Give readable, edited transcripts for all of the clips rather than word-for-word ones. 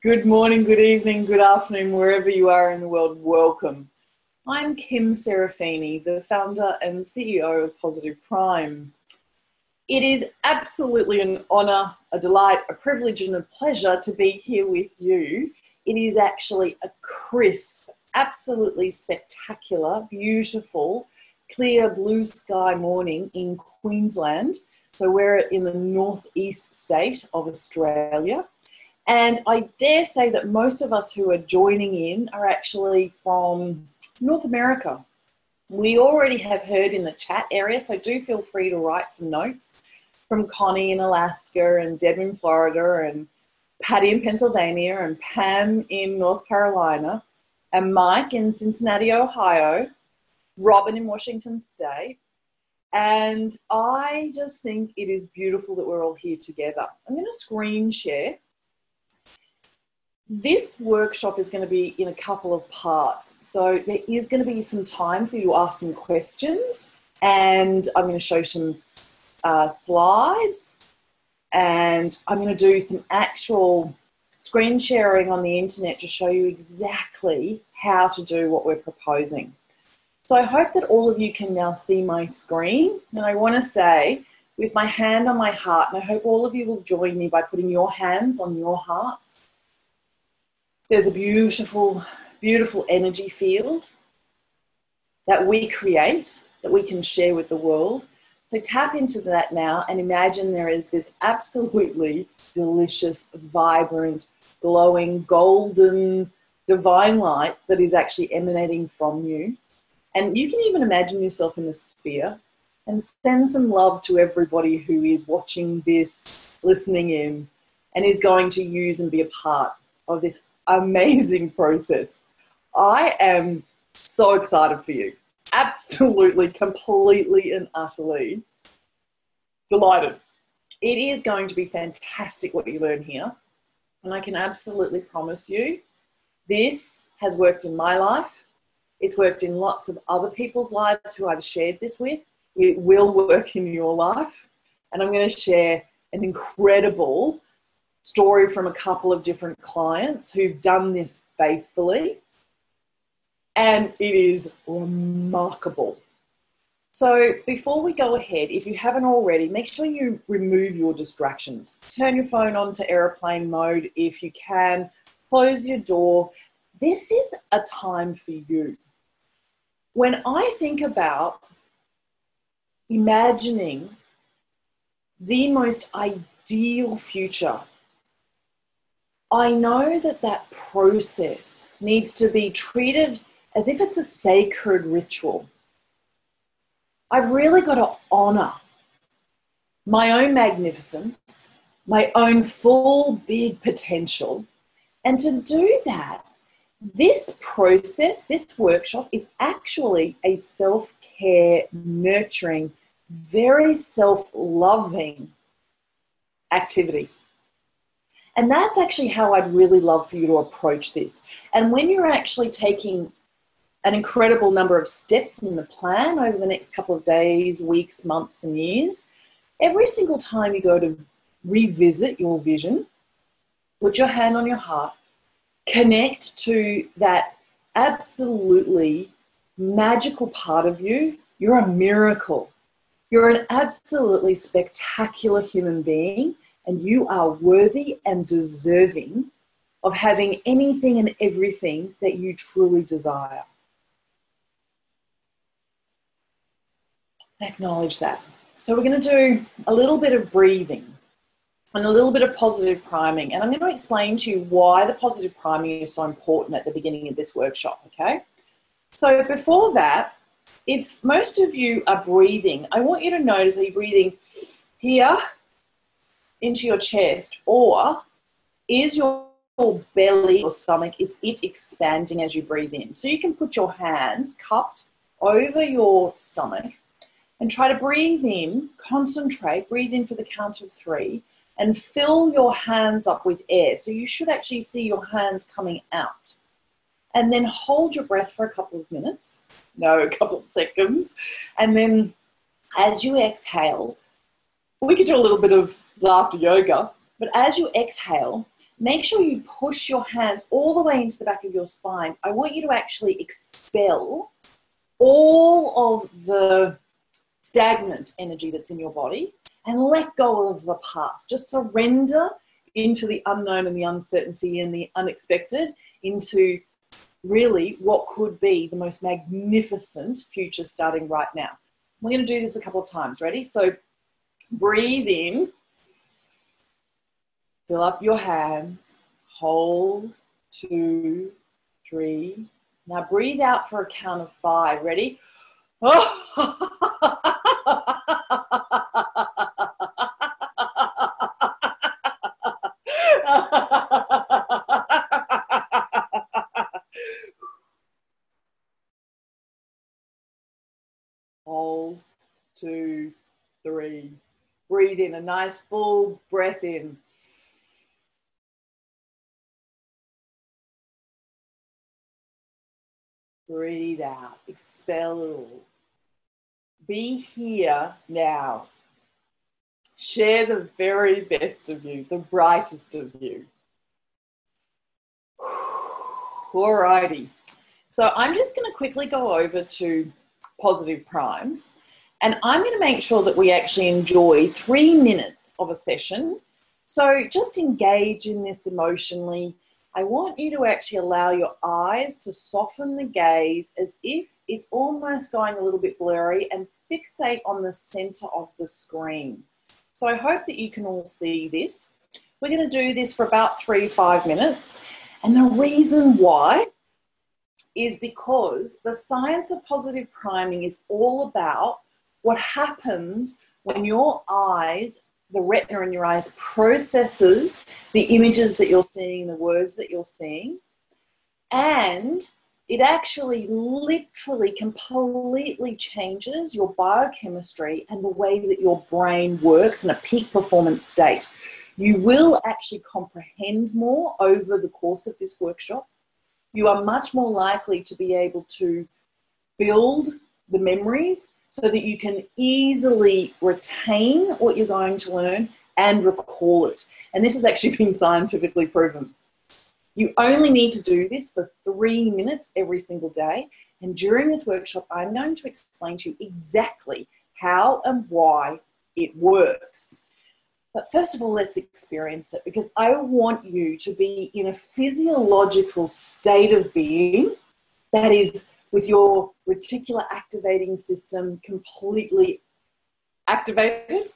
Good morning, good evening, good afternoon, wherever you are in the world, welcome. I'm Kim Serafini, the founder and CEO of Positive Prime. It is absolutely an honour, a delight, a privilege and a pleasure to be here with you. It is actually a crisp, absolutely spectacular, beautiful, clear blue sky morning in Queensland. So we're in the northeast state of Australia. And I dare say that most of us who are joining in are actually from North America. We already have heard in the chat area, so do feel free to write some notes from Connie in Alaska and Deb in Florida and Patty in Pennsylvania and Pam in North Carolina and Mike in Cincinnati, Ohio, Robin in Washington State. And I just think it is beautiful that we're all here together. I'm going to screen share. This workshop is going to be in a couple of parts. So there is going to be some time for you to ask some questions, and I'm going to show some slides, and I'm going to do some actual screen sharing on the internet to show you exactly how to do what we're proposing. So I hope that all of you can now see my screen, and I want to say with my hand on my heart, and I hope all of you will join me by putting your hands on your hearts. There's a beautiful, beautiful energy field that we create, that we can share with the world. So tap into that now and imagine there is this absolutely delicious, vibrant, glowing, golden, divine light that is actually emanating from you. And you can even imagine yourself in the sphere and send some love to everybody who is watching this, listening in, and is going to use and be a part of this amazing process. I am so excited for you. Absolutely, completely and utterly delighted. It is going to be fantastic what you learn here. And I can absolutely promise you this has worked in my life. It's worked in lots of other people's lives who I've shared this with. It will work in your life. And I'm going to share an incredible story from a couple of different clients who've done this faithfully, and it is remarkable. So before we go ahead, if you haven't already, make sure you remove your distractions. Turn your phone on to airplane mode if you can. Close your door. This is a time for you. When I think about imagining the most ideal future, I know that that process needs to be treated as if it's a sacred ritual. I've really got to honor my own magnificence, my own full big potential. And to do that, this process, this workshop is actually a self-care, nurturing, very self-loving activity. And that's actually how I'd really love for you to approach this. And when you're actually taking an incredible number of steps in the plan over the next couple of days, weeks, months, and years, every single time you go to revisit your vision, put your hand on your heart, connect to that absolutely magical part of you. You're a miracle. You're an absolutely spectacular human being. And you are worthy and deserving of having anything and everything that you truly desire. Acknowledge that. So we're going to do a little bit of breathing and a little bit of positive priming. And I'm going to explain to you why the positive priming is so important at the beginning of this workshop, okay? So before that, if most of you are breathing, I want you to notice, are you breathing here into your chest, or is your belly or stomach, is it expanding as you breathe in? So you can put your hands cupped over your stomach and try to breathe in, concentrate, breathe in for the count of 3 and fill your hands up with air. So you should actually see your hands coming out. And then hold your breath for a couple of minutes, a couple of seconds. And then as you exhale, we could do a little bit of laughter yoga. But as you exhale, make sure you push your hands all the way into the back of your spine. I want you to actually expel all of the stagnant energy that's in your body and let go of the past. Just surrender into the unknown and the uncertainty and the unexpected, into really what could be the most magnificent future starting right now. We're going to do this a couple of times. Ready? So breathe in, fill up your hands, hold, 2, 3. Now breathe out for a count of 5. Ready? Hold, 2, 3. Breathe in, a nice full breath in. Breathe out, expel it all. Be here now. Share the very best of you, the brightest of you. Alrighty. So I'm just going to quickly go over to Positive Prime, and I'm going to make sure that we actually enjoy 3 minutes of a session. So just engage in this emotionally. I want you to actually allow your eyes to soften the gaze as if it's almost going a little bit blurry, and fixate on the center of the screen. So I hope that you can all see this. We're going to do this for about 3-5 minutes. And the reason why is because the science of positive priming is all about what happens when your eyes, the retina in your eyes, processes the images that you're seeing, the words that you're seeing, and it actually literally completely changes your biochemistry and the way that your brain works in a peak performance state. You will actually comprehend more over the course of this workshop. You are much more likely to be able to build the memories so that you can easily retain what you're going to learn and recall it. And this has actually been scientifically proven. You only need to do this for 3 minutes every single day. And during this workshop, I'm going to explain to you exactly how and why it works. But first of all, let's experience it, because I want you to be in a physiological state of being that is with your reticular activating system completely activated,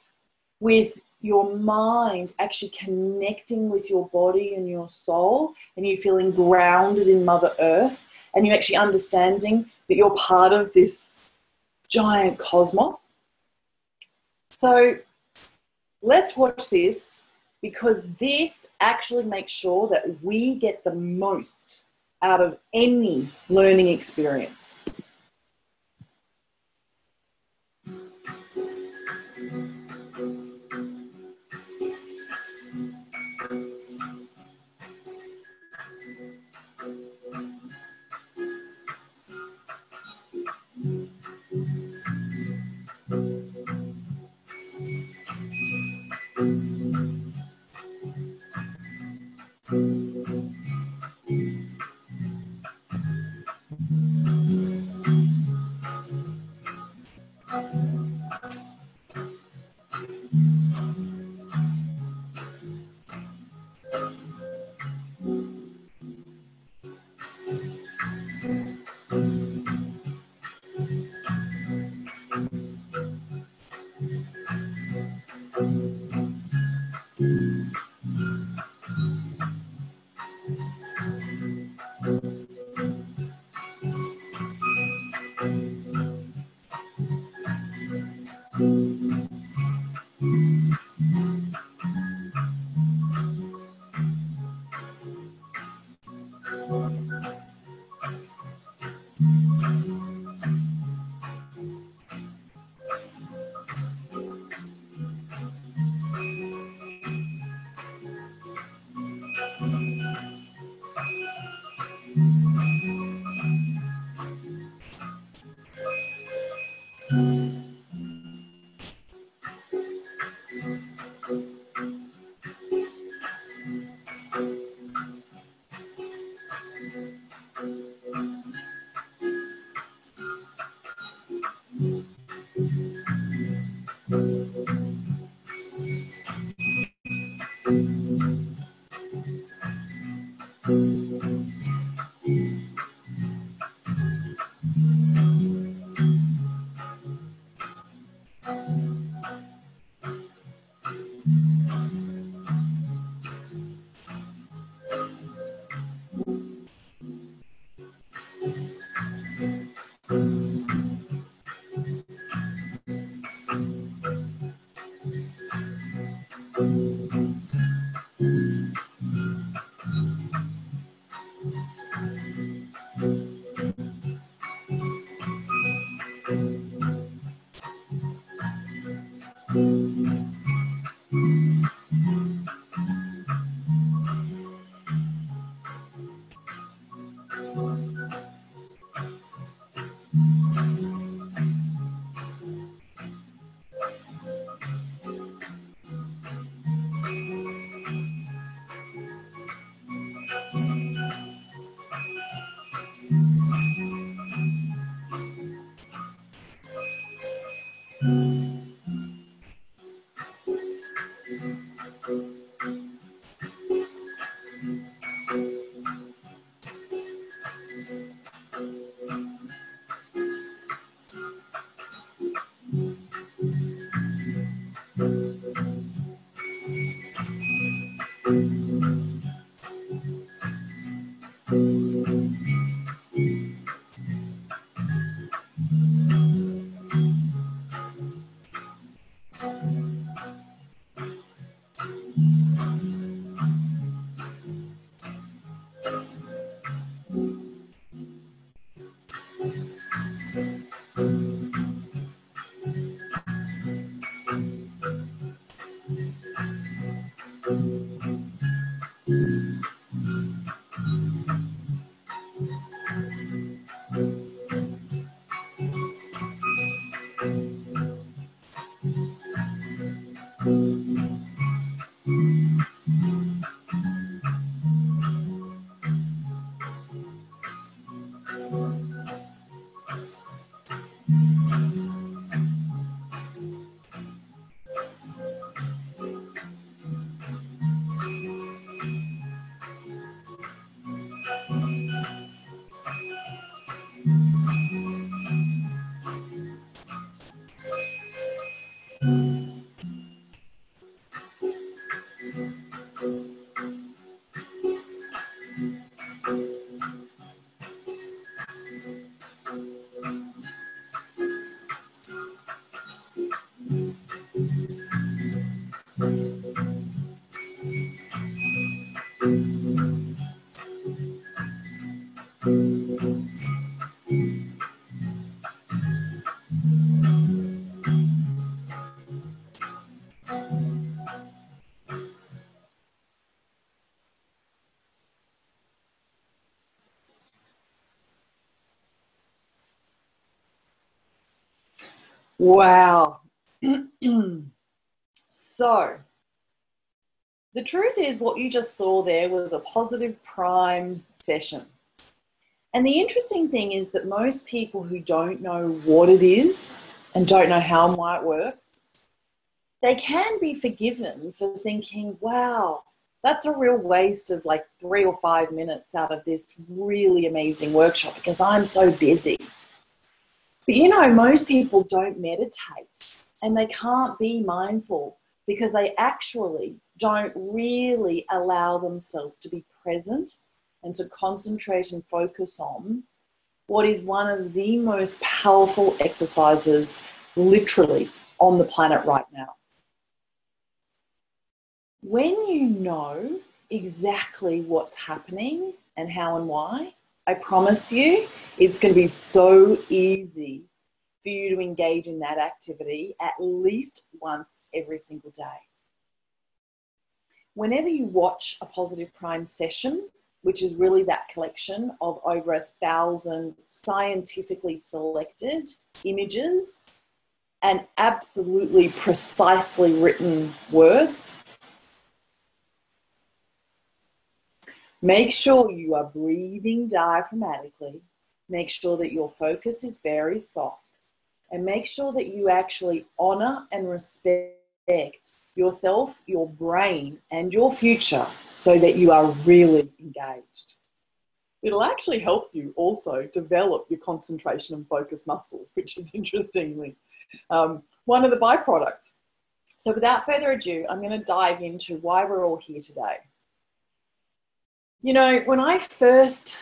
with your mind actually connecting with your body and your soul, and you feeling grounded in Mother Earth, and you actually understanding that you're part of this giant cosmos. So let's watch this, because this actually makes sure that we get the most out of any learning experience. Wow. So, the truth is what you just saw there was a positive prime session. And the interesting thing is that most people who don't know what it is and don't know how and why it works, they can be forgiven for thinking, wow, that's a real waste of like 3 or 5 minutes out of this really amazing workshop because I'm so busy. But you know, most people don't meditate and they can't be mindful because they actually don't really allow themselves to be present and to concentrate and focus on what is one of the most powerful exercises literally on the planet right now. When you know exactly what's happening and how and why, I promise you, it's going to be so easy for you to engage in that activity at least once every single day. Whenever you watch a positive prime session, which is really that collection of over 1,000 scientifically selected images and absolutely precisely written words, make sure you are breathing diaphragmatically. Make sure that your focus is very soft. And make sure that you actually honor and respect yourself, your brain, and your future so that you are really engaged. It'll actually help you also develop your concentration and focus muscles, which is interestingly one of the byproducts. So without further ado, I'm going to dive into why we're all here today. You know, when I first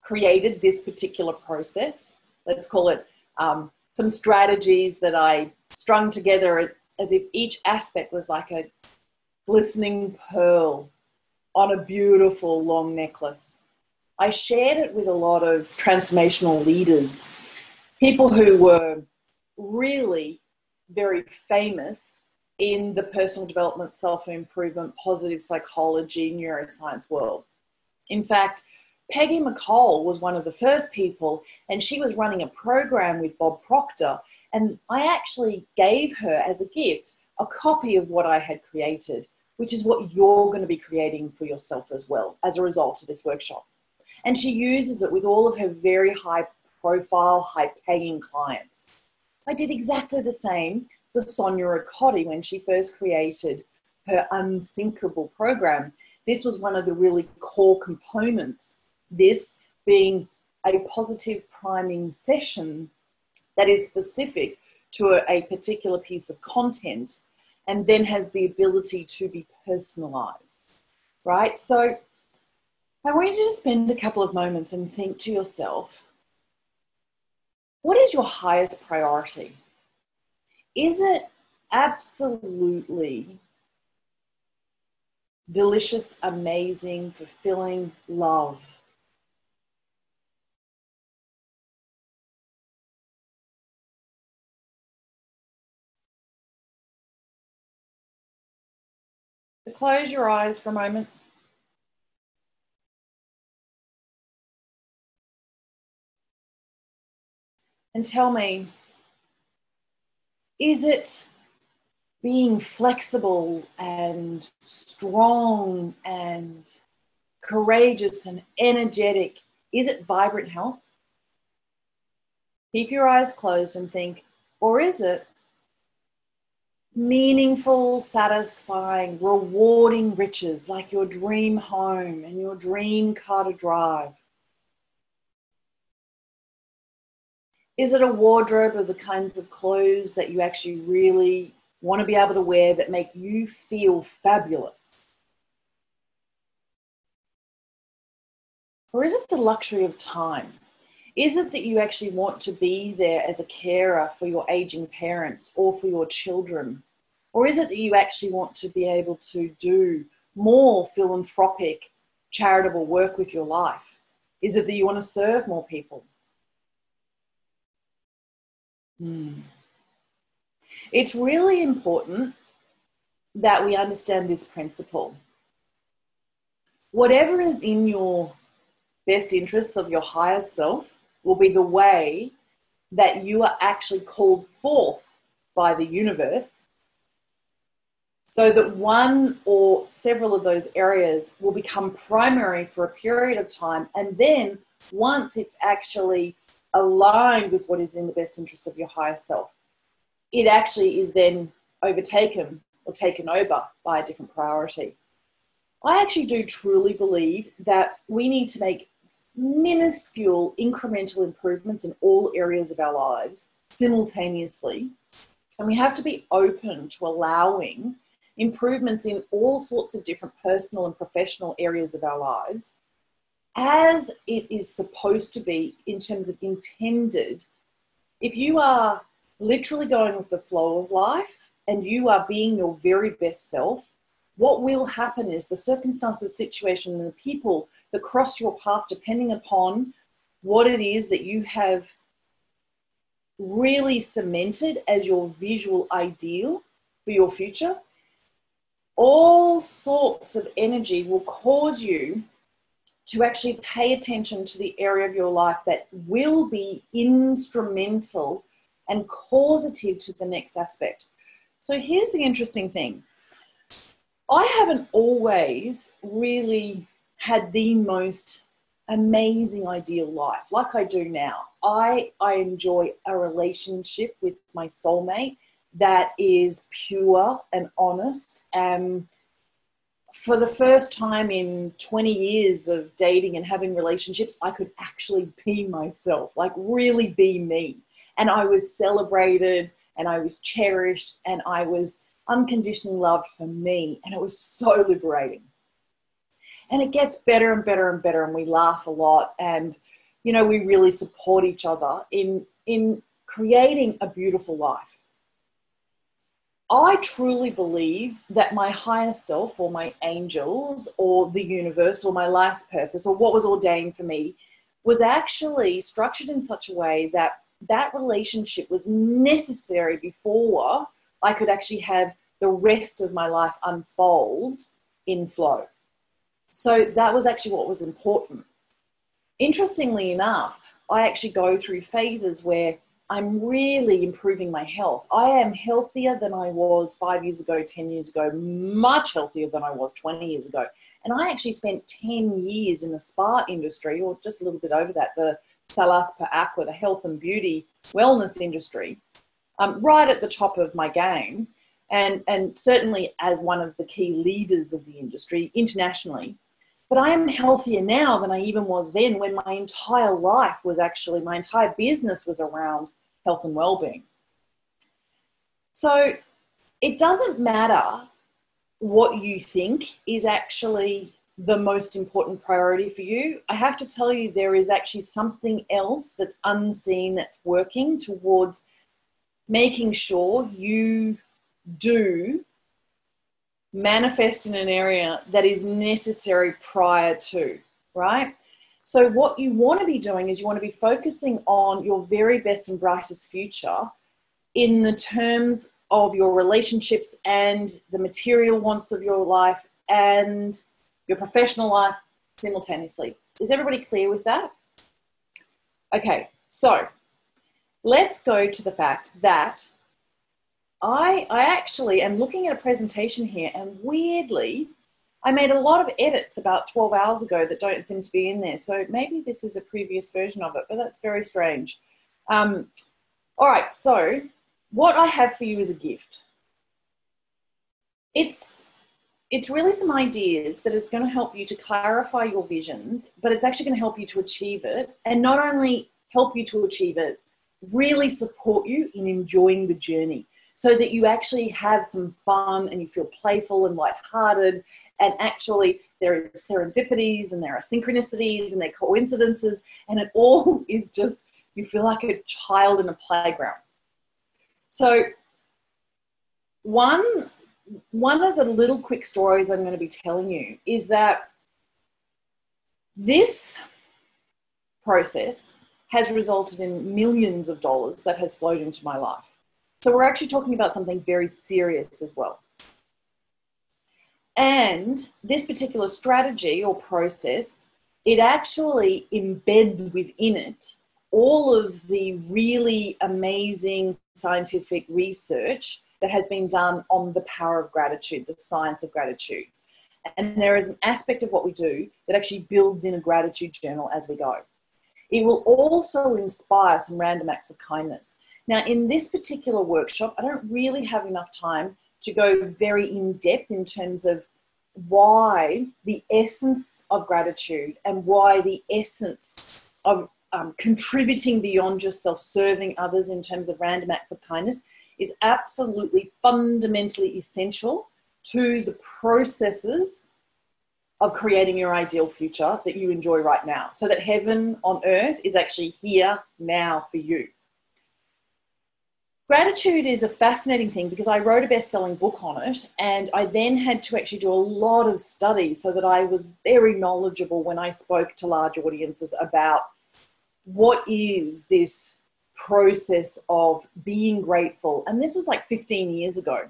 created this particular process, let's call it some strategies that I strung together as if each aspect was like a glistening pearl on a beautiful long necklace. I shared it with a lot of transformational leaders, people who were really very famous in the personal development, self-improvement, positive psychology, neuroscience world. In fact, Peggy McColl was one of the first people, and she was running a program with Bob Proctor, and I actually gave her as a gift a copy of what I had created, which is what you're going to be creating for yourself as well as a result of this workshop. And she uses it with all of her very high profile, high paying clients. I did exactly the same for Sonia Ricotti when she first created her Unsinkable program. This was one of the really core components, this being a positive priming session that is specific to a particular piece of content and then has the ability to be personalized, right? So I want you to spend a couple of moments and think to yourself, what is your highest priority? Is it absolutely delicious, amazing, fulfilling love? Close your eyes for a moment. And tell me, is it being flexible and strong and courageous and energetic? Is it vibrant health? Keep your eyes closed and think, or is it meaningful, satisfying, rewarding riches like your dream home and your dream car to drive? Is it a wardrobe of the kinds of clothes that you actually really want to be able to wear that make you feel fabulous? Or is it the luxury of time? Is it that you actually want to be there as a carer for your aging parents or for your children? Or is it that you actually want to be able to do more philanthropic, charitable work with your life? Is it that you want to serve more people? It's really important that we understand this principle. Whatever is in your best interests of your higher self will be the way that you are actually called forth by the universe, so that one or several of those areas will become primary for a period of time. And then once it's actually aligned with what is in the best interest of your higher self, it actually is then overtaken or taken over by a different priority. I actually do truly believe that we need to make minuscule incremental improvements in all areas of our lives simultaneously. And we have to be open to allowing improvements in all sorts of different personal and professional areas of our lives, as it is supposed to be in terms of intended. If you are literally going with the flow of life and you are being your very best self, what will happen is the circumstances, situation, and the people that cross your path, depending upon what it is that you have really cemented as your visual ideal for your future, all sorts of energy will cause you to actually pay attention to the area of your life that will be instrumental and causative to the next aspect. So here's the interesting thing. I haven't always really had the most amazing ideal life like I do now. I enjoy a relationship with my soulmate that is pure and honest. And for the first time in 20 years of dating and having relationships, I could actually be myself, like really be me. And I was celebrated and I was cherished and I was unconditionally loved for me. And it was so liberating. And it gets better and better and better. And we laugh a lot. And, you know, we really support each other in creating a beautiful life. I truly believe that my higher self or my angels or the universe or my life's purpose or what was ordained for me was actually structured in such a way that that relationship was necessary before I could actually have the rest of my life unfold in flow. So that was actually what was important. Interestingly enough, I actually go through phases where I'm really improving my health. I am healthier than I was 5 years ago, 10 years ago, much healthier than I was 20 years ago. And I actually spent 10 years in the spa industry, or just a little bit over that, the Salas per Aqua, the health and beauty wellness industry, right at the top of my game. And certainly as one of the key leaders of the industry internationally. But I am healthier now than I even was then, when my entire life was actually, my entire business was around health and well-being. So it doesn't matter what you think is actually the most important priority for you. I have to tell you, there is actually something else that's unseen that's working towards making sure you do manifest in an area that is necessary prior to, right? So what you want to be doing is you want to be focusing on your very best and brightest future in the terms of your relationships and the material wants of your life and your professional life simultaneously. Is everybody clear with that? Okay, so let's go to the fact that I actually am looking at a presentation here, and weirdly, I made a lot of edits about 12 hours ago that don't seem to be in there. So maybe this is a previous version of it, but that's very strange. All right, so what I have for you is a gift. It's really some ideas that is going to help you to clarify your visions, but it's actually going to help you to achieve it. And not only help you to achieve it, really support you in enjoying the journey, so that you actually have some fun and you feel playful and lighthearted. And actually there are serendipities and there are synchronicities and there are coincidences, and it all is just, you feel like a child in a playground. So one one of the little quick stories I'm going to be telling you is that this process has resulted in millions of dollars that has flowed into my life. So we're actually talking about something very serious as well. And this particular strategy or process, it actually embeds within it all of the really amazing scientific research that has been done on the power of gratitude, the science of gratitude. And there is an aspect of what we do that actually builds in a gratitude journal as we go. It will also inspire some random acts of kindness. Now, in this particular workshop, I don't really have enough time to go very in depth in terms of why the essence of gratitude and why the essence of contributing beyond yourself, serving others in terms of random acts of kindness is absolutely fundamentally essential to the processes of creating your ideal future that you enjoy right now, so that heaven on earth is actually here now for you. Gratitude is a fascinating thing because I wrote a best-selling book on it, and I then had to actually do a lot of studies so that I was very knowledgeable when I spoke to large audiences about what is this process of being grateful. And this was like 15 years ago.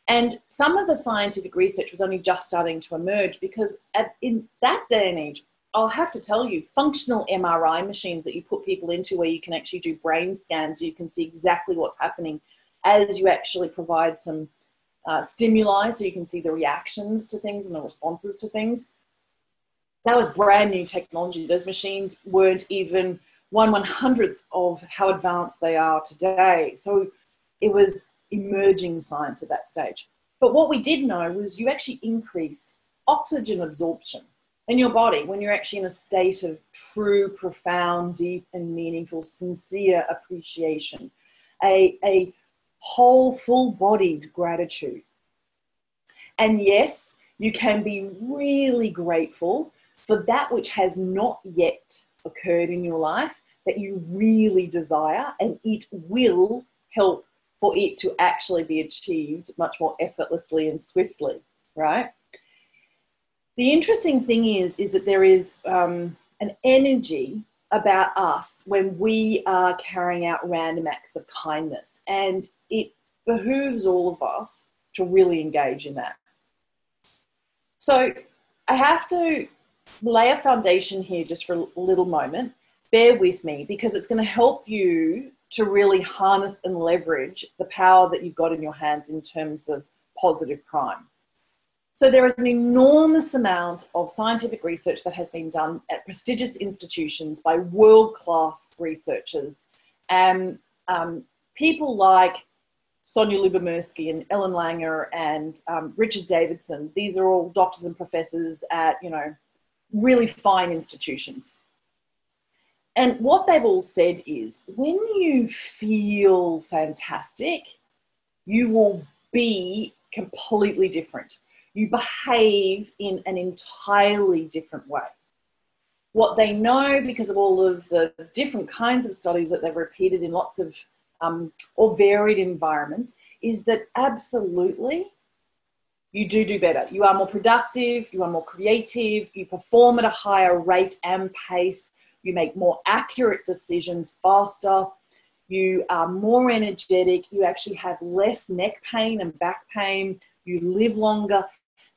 And some of the scientific research was only just starting to emerge because in that day and age, I'll have to tell you, functional MRI machines that you put people into where you can actually do brain scans, you can see exactly what's happening as you actually provide some stimuli so you can see the reactions to things and the responses to things. That was brand new technology. Those machines weren't even 1/100th of how advanced they are today. So it was emerging science at that stage. But what we did know was you actually increase oxygen absorption in your body when you're actually in a state of true, profound, deep and meaningful, sincere appreciation, a whole, full-bodied gratitude. And yes, you can be really grateful for that which has not yet occurred in your life that you really desire, and it will help for it to actually be achieved much more effortlessly and swiftly, right? The interesting thing is that there is an energy about us when we are carrying out random acts of kindness, and it behooves all of us to really engage in that. So I have to lay a foundation here just for a little moment. Bear with me because it's going to help you to really harness and leverage the power that you've got in your hands in terms of positive prime. So there is an enormous amount of scientific research that has been done at prestigious institutions by world-class researchers, and people like Sonia Lyubomirsky and Ellen Langer and Richard Davidson. These are all doctors and professors at, really fine institutions. And what they've all said is when you feel fantastic, you will be completely different. You behave in an entirely different way. What they know, because of all of the different kinds of studies that they've repeated in lots of or varied environments, is that absolutely you do better. You are more productive, you are more creative, you perform at a higher rate and pace, you make more accurate decisions faster, you are more energetic, you actually have less neck pain and back pain, you live longer.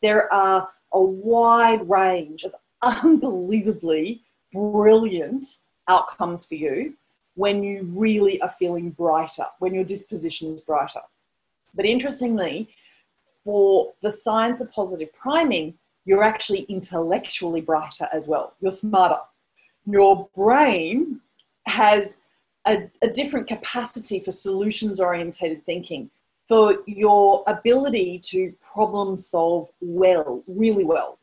There are a wide range of unbelievably brilliant outcomes for you when you really are feeling brighter, when your disposition is brighter. But interestingly, for the science of positive priming, you're actually intellectually brighter as well. You're smarter. Your brain has a different capacity for solutions-oriented thinking, for your ability to problem solve well, really well,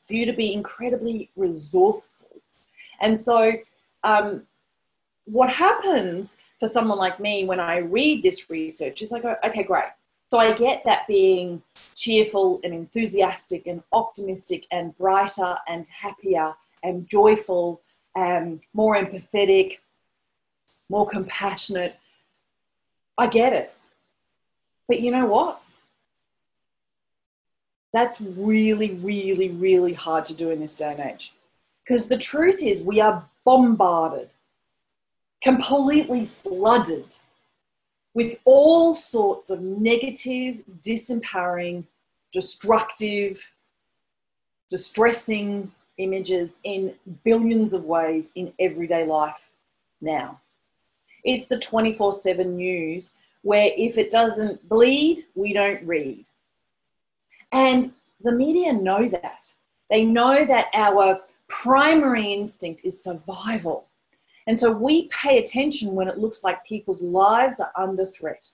for you to be incredibly resourceful. And so what happens for someone like me when I read this research is I go, okay, great. So I get that being cheerful and enthusiastic and optimistic and brighter and happier and joyful and more empathetic, more compassionate. I get it. But you know what? That's really, really, really hard to do in this day and age. Because the truth is, we are bombarded, completely flooded with all sorts of negative, disempowering, destructive, distressing images in billions of ways in everyday life now. It's the 24/7 news where if it doesn't bleed, we don't read. And the media know that. They know that our primary instinct is survival. And so we pay attention when it looks like people's lives are under threat.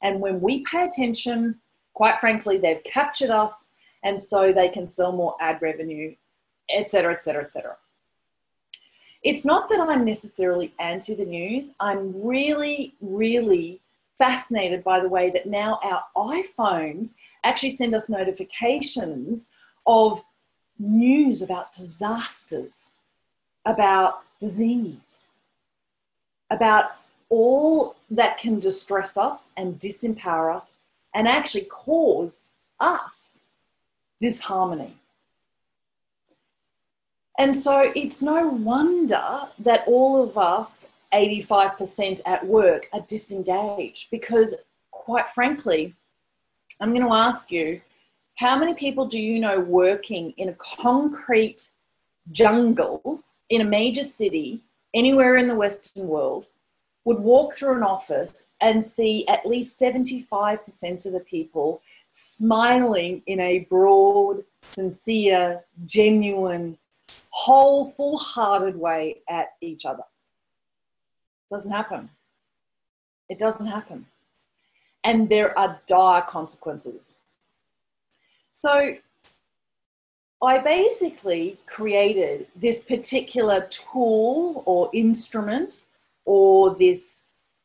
And when we pay attention, quite frankly, they've captured us, and so they can sell more ad revenue, et cetera, et cetera, et cetera. It's not that I'm necessarily anti the news. I'm really, really fascinated by the way that now our iPhones actually send us notifications of news about disasters, about disease, about all that can distress us and disempower us and actually cause us disharmony. And so it's no wonder that all of us, 85% at work, are disengaged, because quite frankly, I'm going to ask you, how many people do you know working in a concrete jungle in a major city anywhere in the Western world would walk through an office and see at least 75% of the people smiling in a broad, sincere, genuine, whole, full-hearted way at each other? Doesn't happen. It doesn't happen. And there are dire consequences. So I basically created this particular tool or instrument or this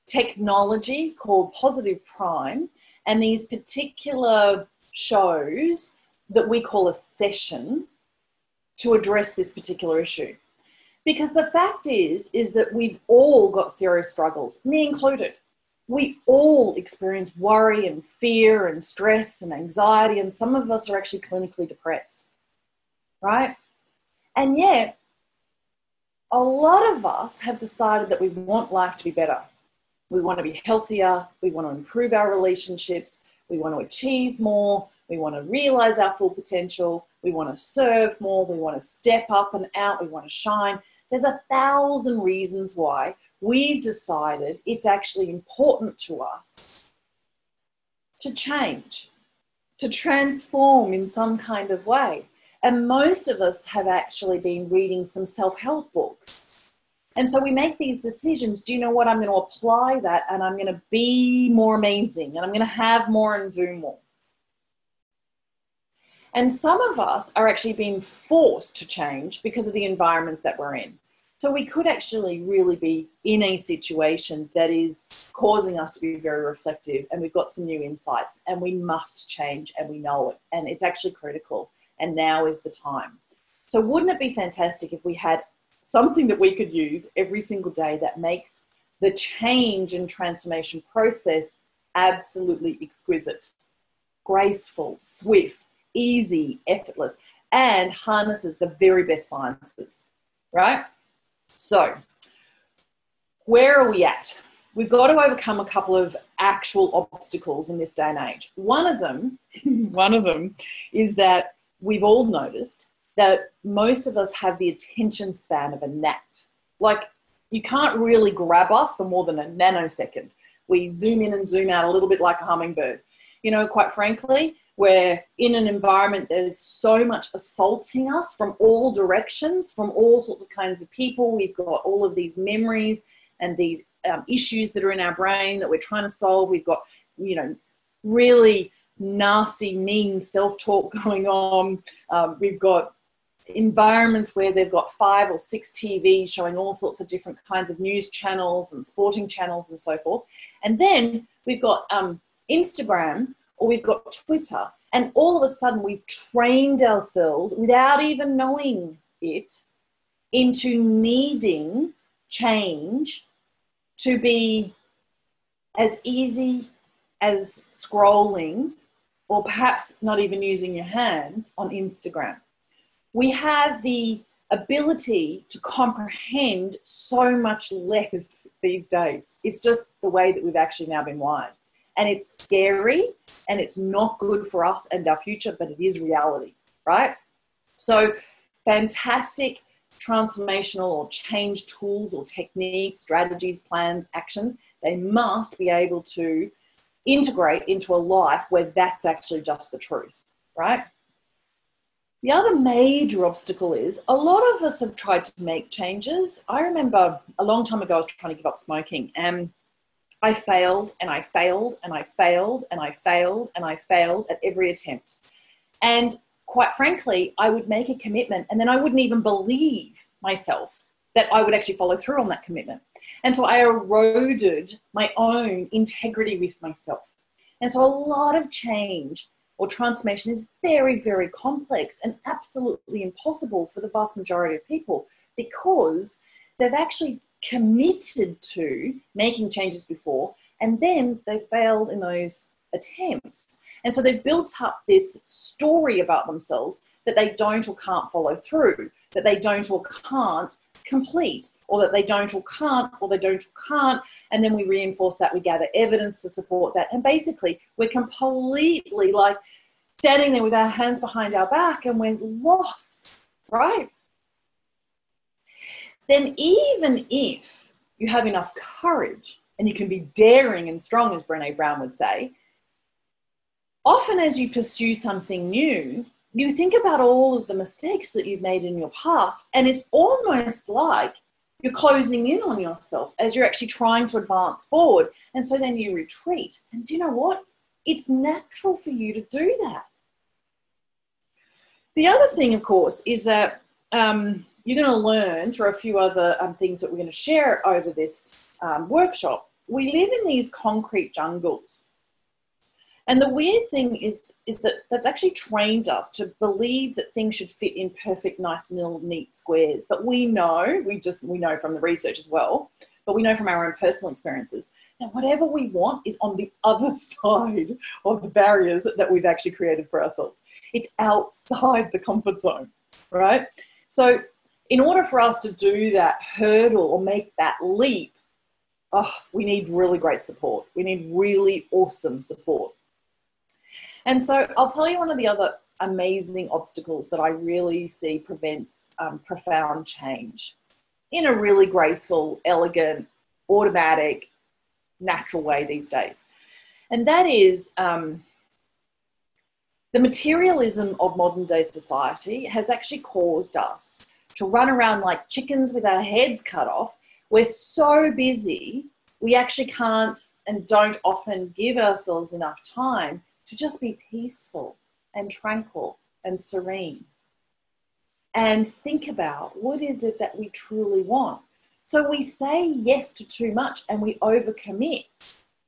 technology called Positive Prime, and these particular shows that we call a session to address this particular issue. Because the fact is that we've all got serious struggles, me included. We all experience worry and fear and stress and anxiety, and some of us are actually clinically depressed, right? And yet, a lot of us have decided that we want life to be better. We want to be healthier. We want to improve our relationships. We want to achieve more. We want to realize our full potential. We want to serve more. We want to step up and out. We want to shine. There's 1,000 reasons why we've decided it's actually important to us to change, to transform in some kind of way. And most of us have actually been reading some self-help books. And so we make these decisions. Do you know what? I'm going to apply that, and I'm going to be more amazing, and I'm going to have more and do more. And some of us are actually being forced to change because of the environments that we're in. So we could actually really be in a situation that is causing us to be very reflective, and we've got some new insights, and we must change, and we know it, and it's actually critical, and now is the time. So wouldn't it be fantastic if we had something that we could use every single day that makes the change and transformation process absolutely exquisite, graceful, swift, easy, effortless, and harnesses the very best sciences, right? So where are we at? We've got to overcome a couple of actual obstacles in this day and age. One of them is that we've all noticed that most of us have the attention span of a gnat. Like, you can't really grab us for more than a nanosecond. We zoom in and zoom out a little bit like a hummingbird. You know, quite frankly, we're in an environment that is so much assaulting us from all directions, from all sorts of kinds of people. We've got all of these memories and these issues that are in our brain that we're trying to solve. We've got, you know, really nasty, mean self-talk going on. We've got environments where they've got 5 or 6 TVs showing all sorts of different kinds of news channels and sporting channels and so forth. And then we've got Instagram, or we've got Twitter, and all of a sudden we've trained ourselves without even knowing it into needing change to be as easy as scrolling or perhaps not even using your hands on Instagram. We have the ability to comprehend so much less these days. It's just the way that we've actually now been wired. And it's scary and it's not good for us and our future, but it is reality, right? So fantastic transformational or change tools or techniques, strategies, plans, actions, they must be able to integrate into a life where that's actually just the truth, right? The other major obstacle is a lot of us have tried to make changes. I remember a long time ago I was trying to give up smoking, and I failed and I failed and I failed and I failed and I failed at every attempt. And quite frankly, I would make a commitment and then I wouldn't even believe myself that I would actually follow through on that commitment. And so I eroded my own integrity with myself. And so a lot of change or transformation is very, very complex and absolutely impossible for the vast majority of people because they've actually committed to making changes before and then they failed in those attempts. And so they've built up this story about themselves that they don't or can't follow through, that they don't or can't complete, or that they don't or can't, or they don't or can't. And then we reinforce that, we gather evidence to support that. And basically we're completely like standing there with our hands behind our back and we're lost, right? Then even if you have enough courage and you can be daring and strong, as Brené Brown would say, often as you pursue something new, you think about all of the mistakes that you've made in your past, and it's almost like you're closing in on yourself as you're actually trying to advance forward. And so then you retreat. And do you know what? It's natural for you to do that. The other thing, of course, is that you're going to learn through a few other things that we're going to share over this workshop. We live in these concrete jungles. And the weird thing is that that's actually trained us to believe that things should fit in perfect, nice, little, neat squares. But we know, we know from the research as well, but we know from our own personal experiences that whatever we want is on the other side of the barriers that we've actually created for ourselves. It's outside the comfort zone, right? So in order for us to do that hurdle or make that leap, we need really great support. We need really awesome support. And so I'll tell you one of the other amazing obstacles that I really see prevents profound change in a really graceful, elegant, automatic, natural way these days. And that is the materialism of modern day society has actually caused us to run around like chickens with our heads cut off. We're so busy, we actually can't and don't often give ourselves enough time to just be peaceful and tranquil and serene and think about what is it that we truly want. So we say yes to too much and we overcommit.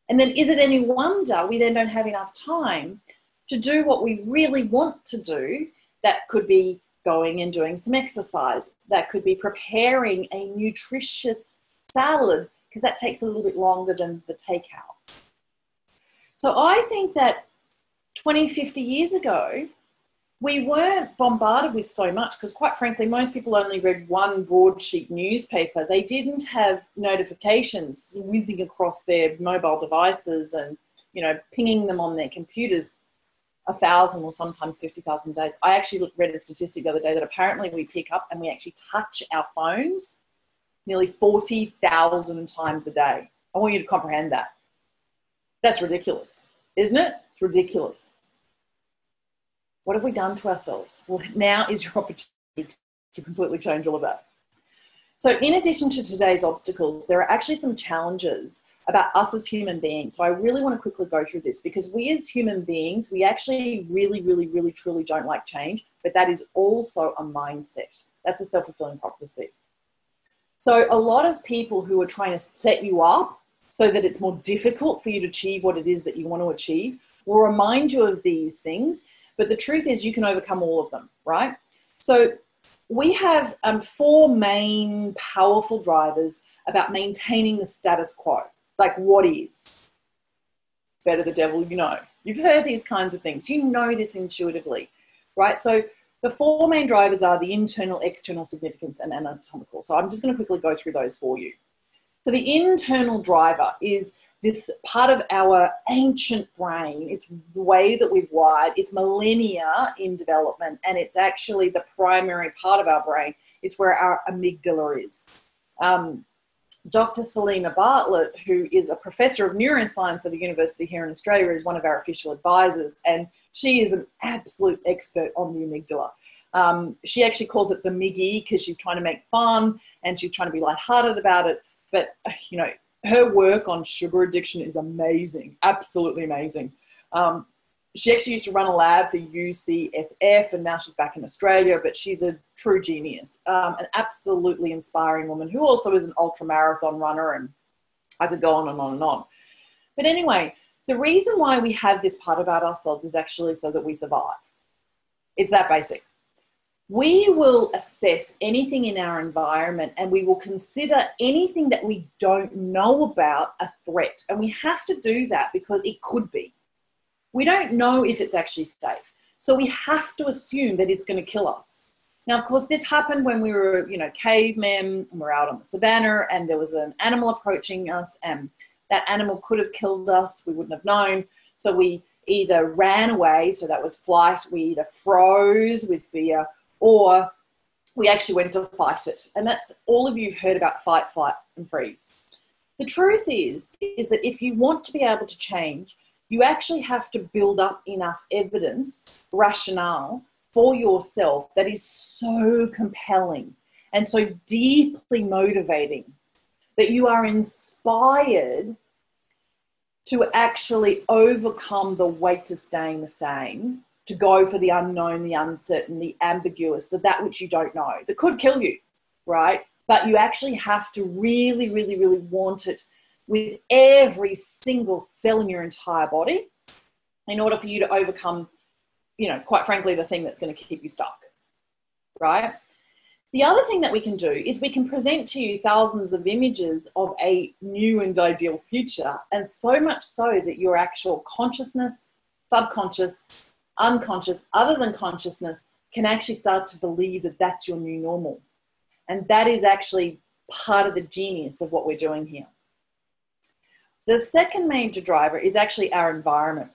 And then is it any wonder we then don't have enough time to do what we really want to do? That could be going and doing some exercise. That could be preparing a nutritious salad because that takes a little bit longer than the takeout. So I think that 20, 50 years ago, we weren't bombarded with so much because quite frankly, most people only read one broadsheet newspaper. They didn't have notifications whizzing across their mobile devices and, pinging them on their computers 1,000 or sometimes 50,000 days. I actually read a statistic the other day that apparently we pick up and we actually touch our phones nearly 40,000 times a day. I want you to comprehend that. That's ridiculous, isn't it? It's ridiculous. What have we done to ourselves? Well, now is your opportunity to completely change all of that. So in addition to today's obstacles, there are actually some challenges about us as human beings. So I really want to quickly go through this because we as human beings, we actually really, really, really, truly don't like change, but that is also a mindset. That's a self-fulfilling prophecy. So a lot of people who are trying to set you up so that it's more difficult for you to achieve what it is that you want to achieve will remind you of these things. But the truth is you can overcome all of them, right? So we have 4 main powerful drivers about maintaining the status quo. Like what is? Better the devil you know, You've heard these kinds of things. You know this intuitively, right? So the four main drivers are the internal, external, significance, and anatomical. So I'm just going to quickly go through those for you. So the internal driver is this part of our ancient brain. It's the way that we've wired. It's millennia in development, and it's actually the primary part of our brain. It's where our amygdala is. Dr. Selena Bartlett, who is a professor of neuroscience at a university here in Australia, is one of our official advisors, and she is an absolute expert on the amygdala. She actually calls it the Miggy because she's trying to make fun and she's trying to be lighthearted about it. But, you know, her work on sugar addiction is amazing, absolutely amazing. She actually used to run a lab for UCSF, and now she's back in Australia, but she's a true genius, an absolutely inspiring woman who also is an ultra-marathon runner, and I could go on and on and on. But anyway, the reason why we have this part about ourselves is actually so that we survive. It's that basic. We will assess anything in our environment and we will consider anything that we don't know about a threat. And we have to do that because it could be. We don't know if it's actually safe. So we have to assume that it's going to kill us. Now, of course, this happened when we were, you know, cavemen, and we're out on the savannah and there was an animal approaching us and that animal could have killed us. We wouldn't have known. So we either ran away, so that was flight. We either froze with fear, or we actually went to fight it. And that's all of you have heard about fight, flight, and freeze. The truth is that if you want to be able to change, you actually have to build up enough evidence, rationale for yourself that is so compelling and so deeply motivating that you are inspired to actually overcome the weight of staying the same, to go for the unknown, the uncertain, the ambiguous, that which you don't know, that could kill you, right? But you actually have to really, really, really want it with every single cell in your entire body in order for you to overcome, you know, quite frankly, the thing that's going to keep you stuck, right? The other thing that we can do is we can present to you thousands of images of a new and ideal future, and so much so that your actual consciousness, subconscious, unconscious, other than consciousness, can actually start to believe that that's your new normal. And that is actually part of the genius of what we're doing here. The second major driver is actually our environment.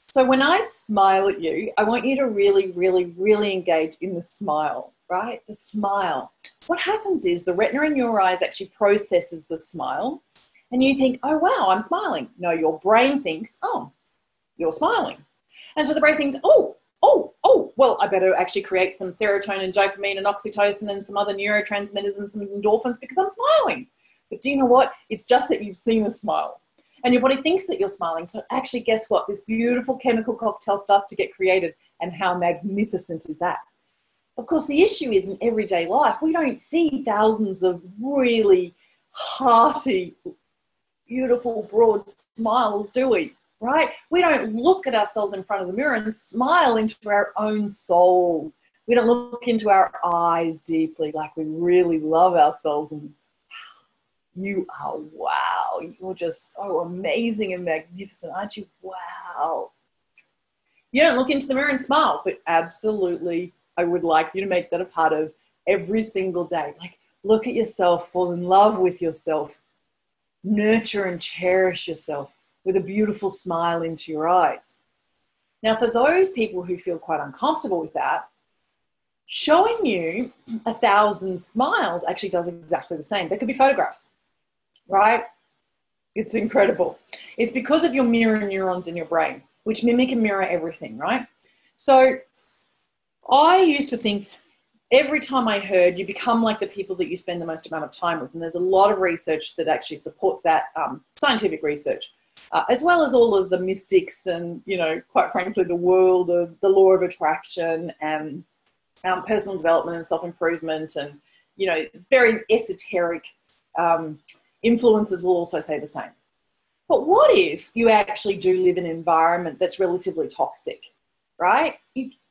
So when I smile at you, I want you to really, really, really engage in the smile, right? The smile. What happens is the retina in your eyes actually processes the smile and you think, oh, wow, I'm smiling. No, your brain thinks, oh, you're smiling. And so the brain thinks, oh, well, I better actually create some serotonin, dopamine, and oxytocin and some other neurotransmitters and some endorphins because I'm smiling. But do you know what? It's just that you've seen a smile. And your body thinks that you're smiling. So actually, guess what? This beautiful chemical cocktail starts to get created. And how magnificent is that? Of course, the issue is in everyday life, we don't see thousands of really hearty, beautiful, broad smiles, do we? Right? We don't look at ourselves in front of the mirror and smile into our own soul. We don't look into our eyes deeply like we really love ourselves and you are wow. You're just so amazing and magnificent, aren't you? Wow. You don't look into the mirror and smile, but absolutely, I would like you to make that a part of every single day. Like, look at yourself, fall in love with yourself, nurture and cherish yourself with a beautiful smile into your eyes. Now, for those people who feel quite uncomfortable with that, showing you 1,000 smiles actually does exactly the same. They could be photographs. Right? It's incredible. It's because of your mirror neurons in your brain, which mimic and mirror everything, right? So I used to think every time I heard you become like the people that you spend the most amount of time with, and there's a lot of research that actually supports that, scientific research, as well as all of the mystics and, you know, quite frankly, the world of the law of attraction and personal development and self-improvement and, you know, very esoteric influencers will also say the same. But what if you actually do live in an environment that's relatively toxic, right?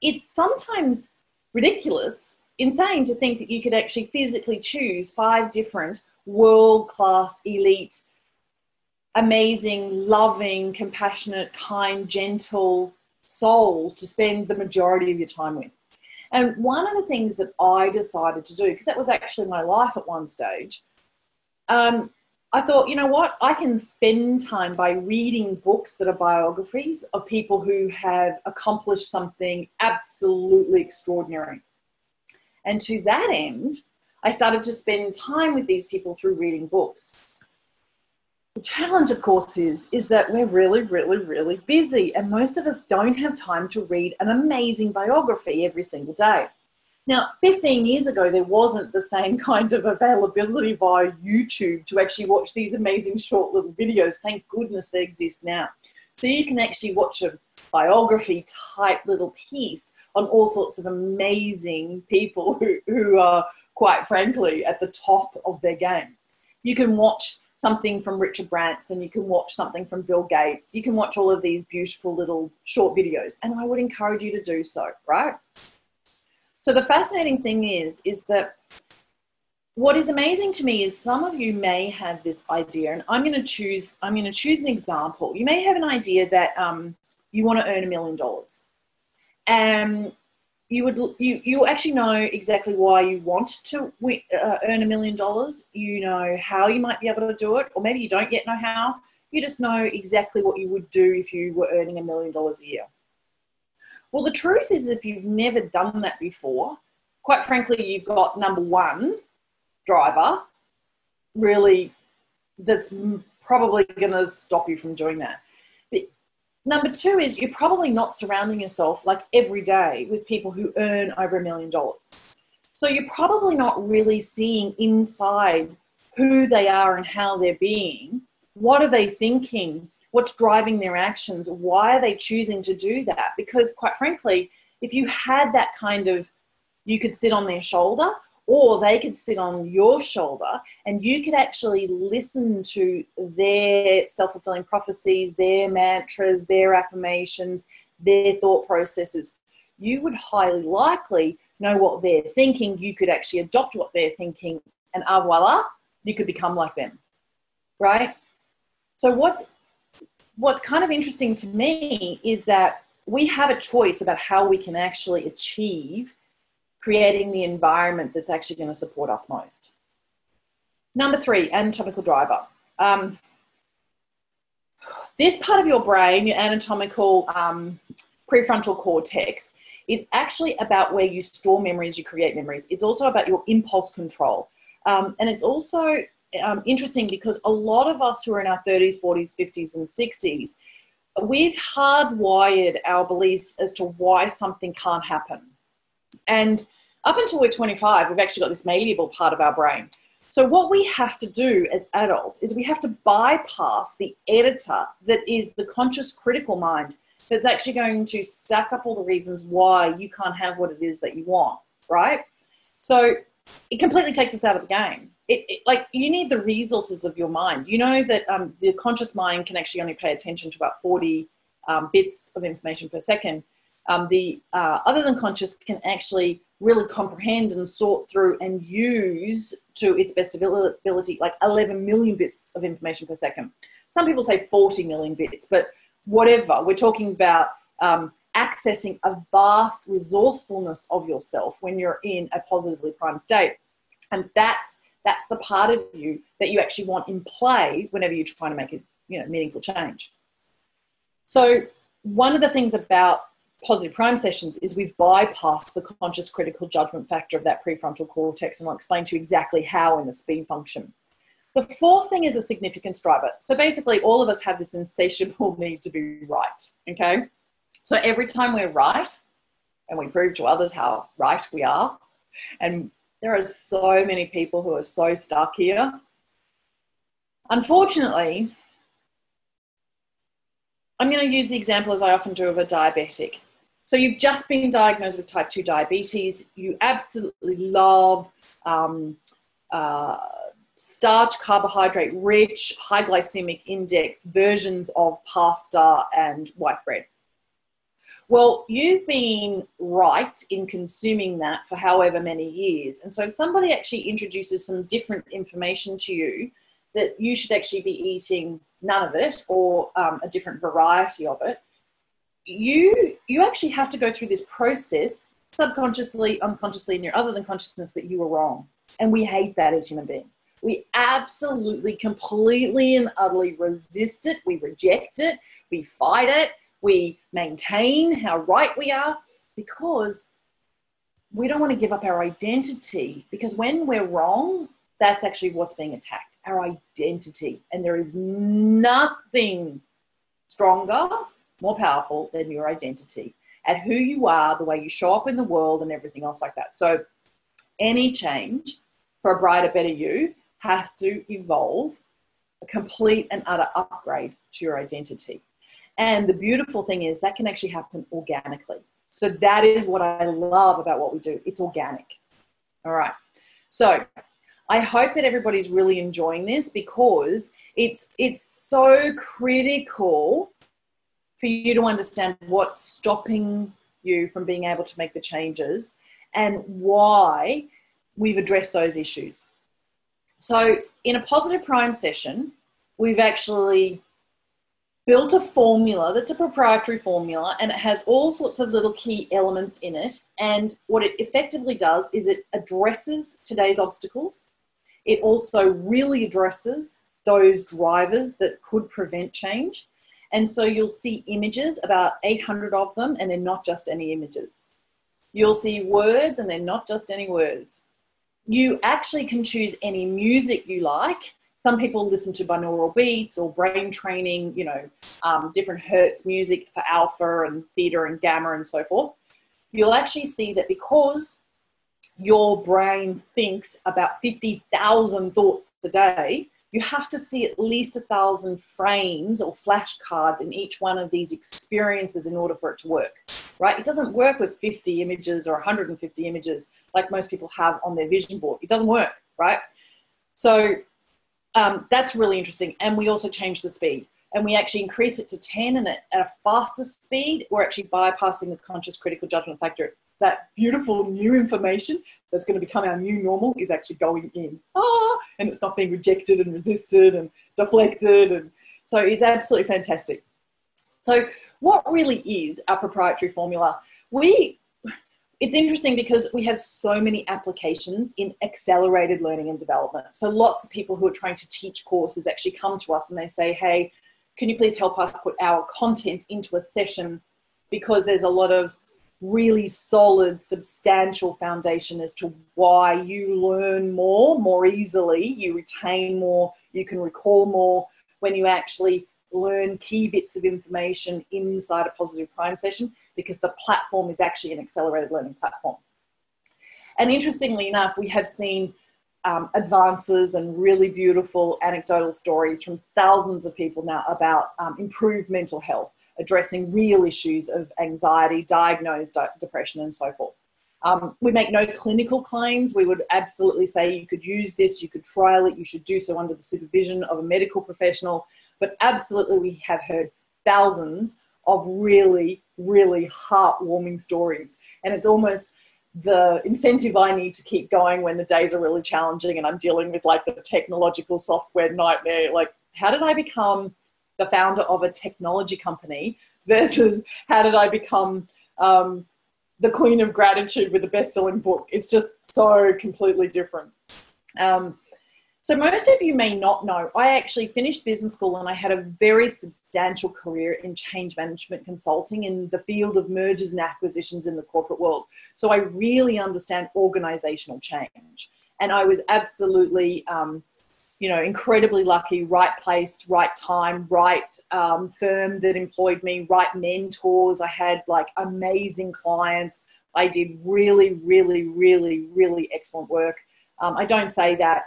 It's sometimes ridiculous, insane to think that you could actually physically choose 5 different world-class elite amazing, loving, compassionate, kind, gentle souls to spend the majority of your time with. And one of the things that I decided to do, because that was actually my life at one stage, I thought, you know what, I can spend time by reading books that are biographies of people who have accomplished something absolutely extraordinary. And to that end, I started to spend time with these people through reading books. The challenge, of course, is that we're really, really, really busy, and most of us don't have time to read an amazing biography every single day. Now, 15 years ago, there wasn't the same kind of availability via YouTube to actually watch these amazing short little videos. Thank goodness they exist now. So you can actually watch a biography type little piece on all sorts of amazing people who are, quite frankly, at the top of their game. You can watch something from Richard Branson, you can watch something from Bill Gates, you can watch all of these beautiful little short videos, and I would encourage you to do so, right? So the fascinating thing is that what is amazing to me is some of you may have this idea, and I'm going to choose an example. You may have an idea that you want to earn $1 million, and you actually know exactly why you want to earn $1 million. You know how you might be able to do it, or maybe you don't yet know how. You just know exactly what you would do if you were earning $1 million a year. Well, the truth is, if you've never done that before, quite frankly, you've got number one driver really that's probably going to stop you from doing that. But number two is you're probably not surrounding yourself like every day with people who earn over $1 million. So you're probably not really seeing inside who they are and how they're being. What are they thinking? What's driving their actions? Why are they choosing to do that? Because quite frankly, if you had that kind of, you could sit on their shoulder or they could sit on your shoulder and you could actually listen to their self-fulfilling prophecies, their mantras, their affirmations, their thought processes, you would highly likely know what they're thinking. You could actually adopt what they're thinking and voila, you could become like them, right? So what's kind of interesting to me is that we have a choice about how we can actually achieve creating the environment that's actually going to support us most. Number three, anatomical driver. This part of your brain, your anatomical prefrontal cortex, is actually about where you store memories, you create memories. It's also about your impulse control. And it's also interesting because a lot of us who are in our 30s, 40s, 50s, and 60s, we've hardwired our beliefs as to why something can't happen. And up until we're 25, we've actually got this malleable part of our brain. So what we have to do as adults is we have to bypass the editor that is the conscious critical mind that's actually going to stack up all the reasons why you can't have what it is that you want, right? So it completely takes us out of the game. Like you need the resources of your mind. You know that the conscious mind can actually only pay attention to about 40 bits of information per second. Other than conscious can actually really comprehend and sort through and use to its best ability like 11 million bits of information per second. Some people say 40 million bits, but whatever. We're talking about accessing a vast resourcefulness of yourself when you're in a positively primed state. And that's the part of you that you actually want in play whenever you're trying to make a meaningful change. So one of the things about positive prime sessions is we bypass the conscious critical judgment factor of that prefrontal cortex, and I'll explain to you exactly how in the speed function. The fourth thing is a significance driver. So basically all of us have this insatiable need to be right, okay? So every time we're right and we prove to others how right we are, and there are so many people who are so stuck here. Unfortunately, I'm going to use the example, as I often do, of a diabetic. So you've just been diagnosed with type 2 diabetes. You absolutely love starch, carbohydrate rich, high glycemic index versions of pasta and white bread. Well, you've been right in consuming that for however many years. And so if somebody actually introduces some different information to you that you should actually be eating none of it, or a different variety of it, you actually have to go through this process subconsciously, unconsciously, in your other than consciousness that you were wrong. And we hate that as human beings. We absolutely, completely and utterly resist it. We reject it. We fight it. We maintain how right we are because we don't want to give up our identity, because when we're wrong, that's actually what's being attacked, our identity. And there is nothing stronger, more powerful than your identity, at who you are, the way you show up in the world and everything else like that. So any change for a brighter, better you has to involve a complete and utter upgrade to your identity. And the beautiful thing is that can actually happen organically. So that is what I love about what we do. It's organic. All right. So I hope that everybody's really enjoying this, because it's so critical for you to understand what's stopping you from being able to make the changes and why we've addressed those issues. So in a positive prime session, we've actually built a formula that's a proprietary formula, and it has all sorts of little key elements in it. And what it effectively does is it addresses today's obstacles. It also really addresses those drivers that could prevent change. And so you'll see images, about 800 of them, and they're not just any images. You'll see words, and they're not just any words. You actually can choose any music you like. Some people listen to binaural beats or brain training, different hertz music for alpha and theta and gamma and so forth. You'll actually see that because your brain thinks about 50,000 thoughts a day, you have to see at least 1,000 frames or flashcards in each one of these experiences in order for it to work, right? It doesn't work with 50 images or 150 images like most people have on their vision board. It doesn't work, right? So that's really interesting. And we also change the speed, and we actually increase it to 10, and at a faster speed, we're actually bypassing the conscious critical judgment factor. That beautiful new information that's going to become our new normal is actually going in. And it's not being rejected and resisted and deflected. And so it's absolutely fantastic. So what really is our proprietary formula? It's interesting because we have so many applications in accelerated learning and development. So lots of people who are trying to teach courses actually come to us and they say, hey, can you please help us put our content into a session, because there's a lot of really solid, substantial foundation as to why you learn more easily, you retain more, you can recall more when you actually learn key bits of information inside a positive prime session, because the platform is actually an accelerated learning platform. And interestingly enough, we have seen advances and really beautiful anecdotal stories from thousands of people now about improved mental health, addressing real issues of anxiety, diagnosed depression, and so forth. We make no clinical claims. We would absolutely say you could use this, you could trial it, you should do so under the supervision of a medical professional. But absolutely, we have heard thousands of really, really heartwarming stories. And it's almost the incentive I need to keep going when the days are really challenging and I'm dealing with like the technological software nightmare. Like, how did I become the founder of a technology company versus how did I become the queen of gratitude with a best-selling book? It's just so completely different. So most of you may not know, I actually finished business school and I had a very substantial career in change management consulting in the field of mergers and acquisitions in the corporate world. So I really understand organizational change. And I was absolutely, incredibly lucky, right place, right time, right firm that employed me, right mentors. I had like amazing clients. I did really, really, really, really excellent work. I don't say that,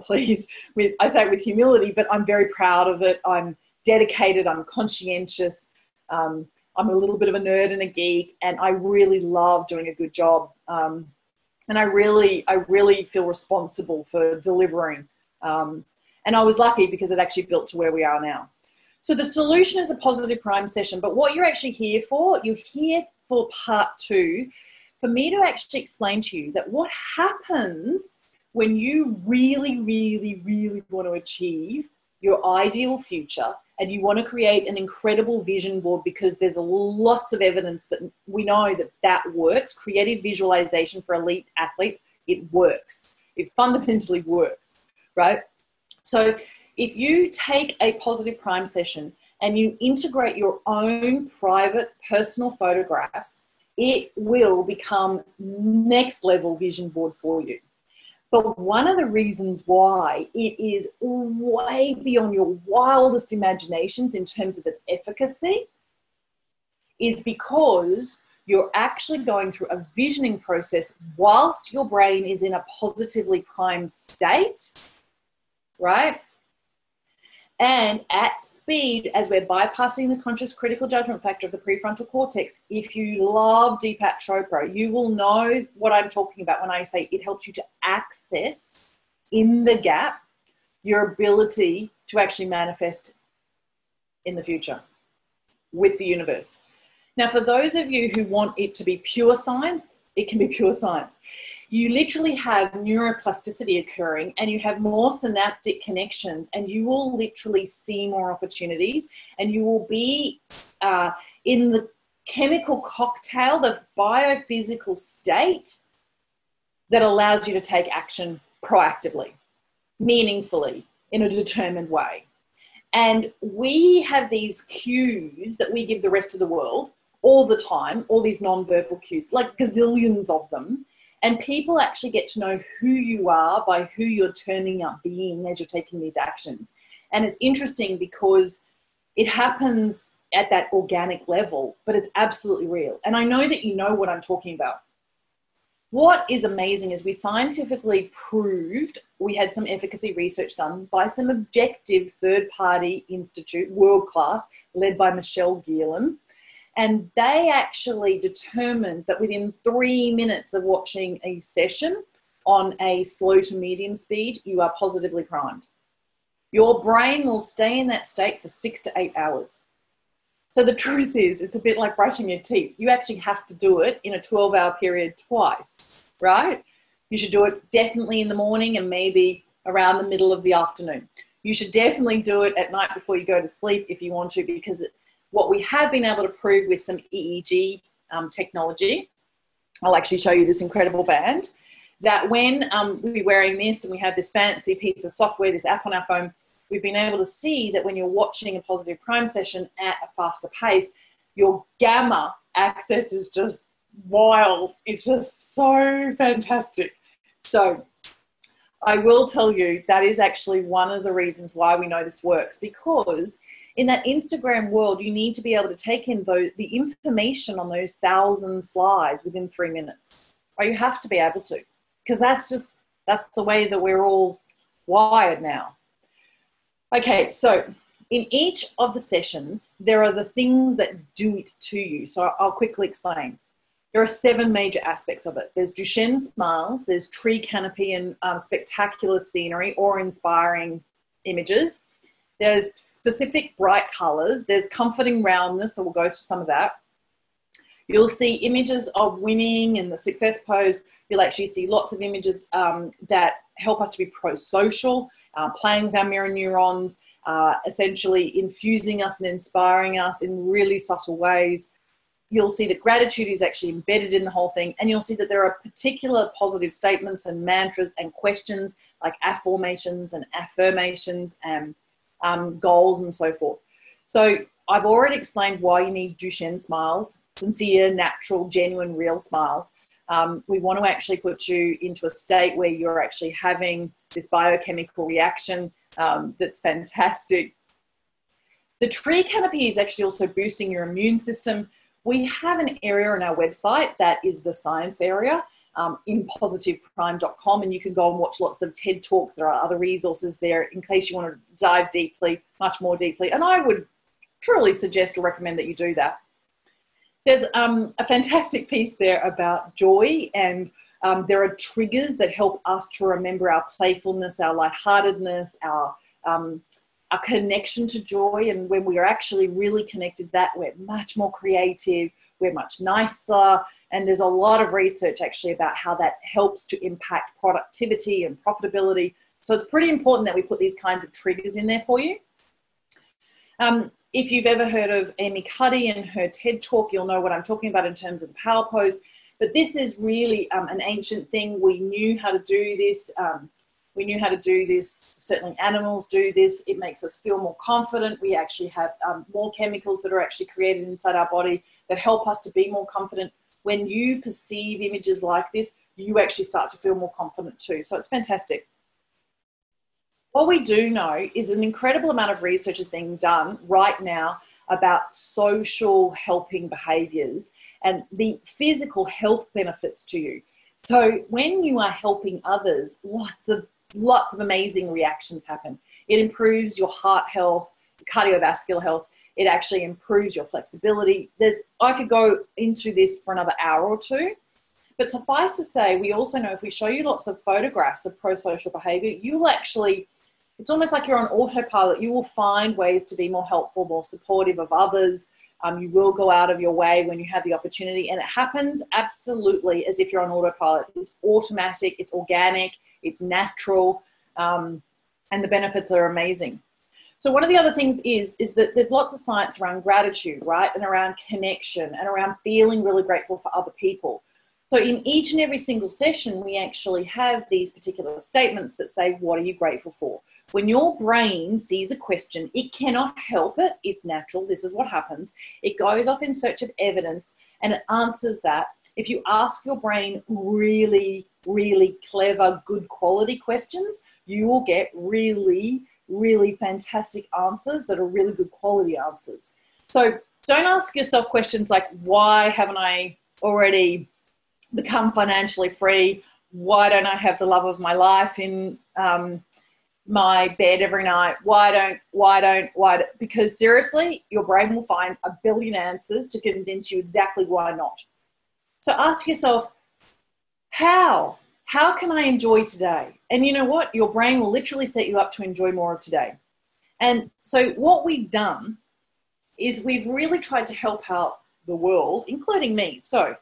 please, I say it with humility, but I'm very proud of it. I'm dedicated, I'm conscientious. I'm a little bit of a nerd and a geek, and I really love doing a good job. And I really feel responsible for delivering. And I was lucky because it actually built to where we are now. So the solution is a positive prime session, but what you're actually here for, you're here for part 2, for me to actually explain to you that what happens when you really, really, really want to achieve your ideal future, and you want to create an incredible vision board, because there's lots of evidence that we know that that works. Creative visualization for elite athletes, it works. It fundamentally works, right? So if you take a positive prime session and you integrate your own private personal photographs, it will become next level vision board for you. But one of the reasons why it is way beyond your wildest imaginations in terms of its efficacy is because you're actually going through a visioning process whilst your brain is in a positively primed state, right? And at speed, as we're bypassing the conscious critical judgment factor of the prefrontal cortex. If you love Deepak Chopra, you will know what I'm talking about when I say it helps you to access in the gap your ability to actually manifest in the future with the universe. Now, for those of you who want it to be pure science, it can be pure science. You literally have neuroplasticity occurring, and you have more synaptic connections, and you will literally see more opportunities, and you will be in the chemical cocktail, the biophysical state that allows you to take action proactively, meaningfully, in a determined way. And we have these cues that we give the rest of the world all the time, all these non-verbal cues, like gazillions of them. And people actually get to know who you are by who you're turning up being as you're taking these actions. And it's interesting because it happens at that organic level, but it's absolutely real. And I know that you know what I'm talking about. What is amazing is we scientifically proved, we had some efficacy research done by some objective third-party institute, world-class, led by Michelle Geerlin. And they actually determined that within 3 minutes of watching a session on a slow to medium speed, you are positively primed. Your brain will stay in that state for 6 to 8 hours. So the truth is, it's a bit like brushing your teeth. You actually have to do it in a 12-hour period twice, right? You should do it definitely in the morning and maybe around the middle of the afternoon. You should definitely do it at night before you go to sleep if you want to, because what we have been able to prove with some EEG technology, I'll actually show you this incredible band, that when we're wearing this and we have this fancy piece of software, this app on our phone, we've been able to see that when you're watching a positive prime session at a faster pace, your gamma access is just wild. It's just so fantastic. So I will tell you that is actually one of the reasons why we know this works, because in that Instagram world, you need to be able to take in the information on those 1,000 slides within 3 minutes. Or you have to be able to, because that's the way that we're all wired now. Okay, so in each of the sessions, there are the things that do it to you. So I'll quickly explain. There are 7 major aspects of it. There's Duchenne smiles, there's tree canopy and spectacular scenery or inspiring images. There's specific bright colors. There's comforting roundness, so we'll go through some of that. You'll see images of winning and the success pose. You'll actually see lots of images that help us to be pro-social, playing with our mirror neurons, essentially infusing us and inspiring us in really subtle ways. You'll see that gratitude is actually embedded in the whole thing, and you'll see that there are particular positive statements and mantras and questions like affirmations and goals and so forth. So I've already explained why you need Duchenne smiles, sincere, natural, genuine, real smiles. We want to actually put you into a state where you're actually having this biochemical reaction that's fantastic. The tree canopy is actually also boosting your immune system. We have an area on our website that is the science area, inpositiveprime.com, and you can go and watch lots of TED Talks. There are other resources there in case you want to dive deeply, much more deeply. And I would truly suggest or recommend that you do that. There's a fantastic piece there about joy, and there are triggers that help us to remember our playfulness, our lightheartedness, our connection to joy. And when we are actually really connected, that we're much more creative, we're much nicer. And there's a lot of research actually about how that helps to impact productivity and profitability. So it's pretty important that we put these kinds of triggers in there for you. If you've ever heard of Amy Cuddy and her TED Talk, you'll know what I'm talking about in terms of the power pose. But this is really an ancient thing. We knew how to do this. We knew how to do this. Certainly animals do this. It makes us feel more confident. We actually have more chemicals that are actually created inside our body that help us to be more confident. When you perceive images like this, you actually start to feel more confident too. So it's fantastic. What we do know is an incredible amount of research is being done right now about social helping behaviors and the physical health benefits to you. So when you are helping others, lots of amazing reactions happen. It improves your heart health, cardiovascular health. It actually improves your flexibility. I could go into this for another hour or two, but suffice to say, we also know if we show you lots of photographs of pro-social behavior, you will actually, it's almost like you're on autopilot. You will find ways to be more helpful, more supportive of others. You will go out of your way when you have the opportunity, and it happens absolutely as if you're on autopilot. It's automatic, it's organic, it's natural, and the benefits are amazing. So one of the other things is that there's lots of science around gratitude, right? And around connection and around feeling really grateful for other people. So in each and every single session, we actually have these particular statements that say, what are you grateful for? When your brain sees a question, it cannot help it. It's natural. This is what happens. It goes off in search of evidence and it answers that. If you ask your brain really, really clever, good quality questions, you will get really, really fantastic answers that are really good quality answers. So don't ask yourself questions like, why haven't I already become financially free? Why don't I have the love of my life in my bed every night? Why don't? Because seriously, your brain will find a billion answers to convince you exactly why not. So ask yourself, how can I enjoy today? And you know what? Your brain will literally set you up to enjoy more of today. And so what we've done is we've really tried to help out the world, including me. So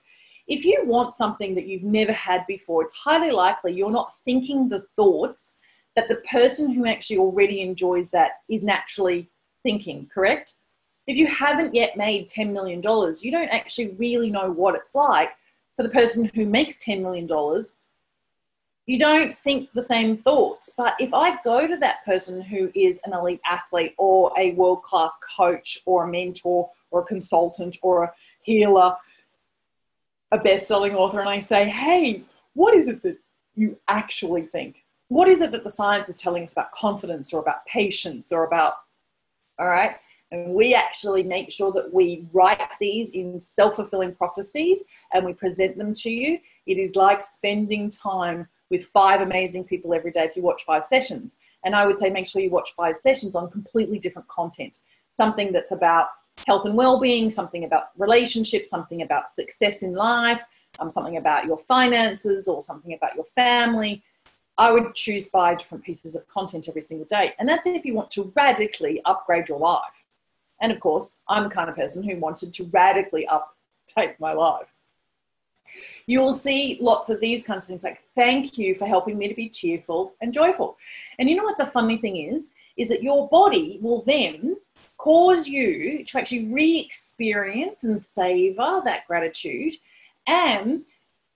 if you want something that you've never had before, it's highly likely you're not thinking the thoughts that the person who actually already enjoys that is naturally thinking, correct? If you haven't yet made $10 million, you don't actually really know what it's like for the person who makes $10 million. You don't think the same thoughts. But if I go to that person who is an elite athlete or a world-class coach or a mentor or a consultant or a healer, a best-selling author, and I say, hey, what is it that you actually think? What is it that the science is telling us about confidence or about patience or about, all right? And we actually make sure that we write these in self-fulfilling prophecies and we present them to you. It is like spending time with 5 amazing people every day if you watch 5 sessions. And I would say make sure you watch 5 sessions on completely different content. Something that's about health and well-being, something about relationships, something about success in life, something about your finances or something about your family. I would choose 5 different pieces of content every single day. And that's if you want to radically upgrade your life. And of course, I'm the kind of person who wanted to radically update my life. You will see lots of these kinds of things like, thank you for helping me to be cheerful and joyful. And you know what the funny thing is that your body will then cause you to actually re-experience and savor that gratitude. And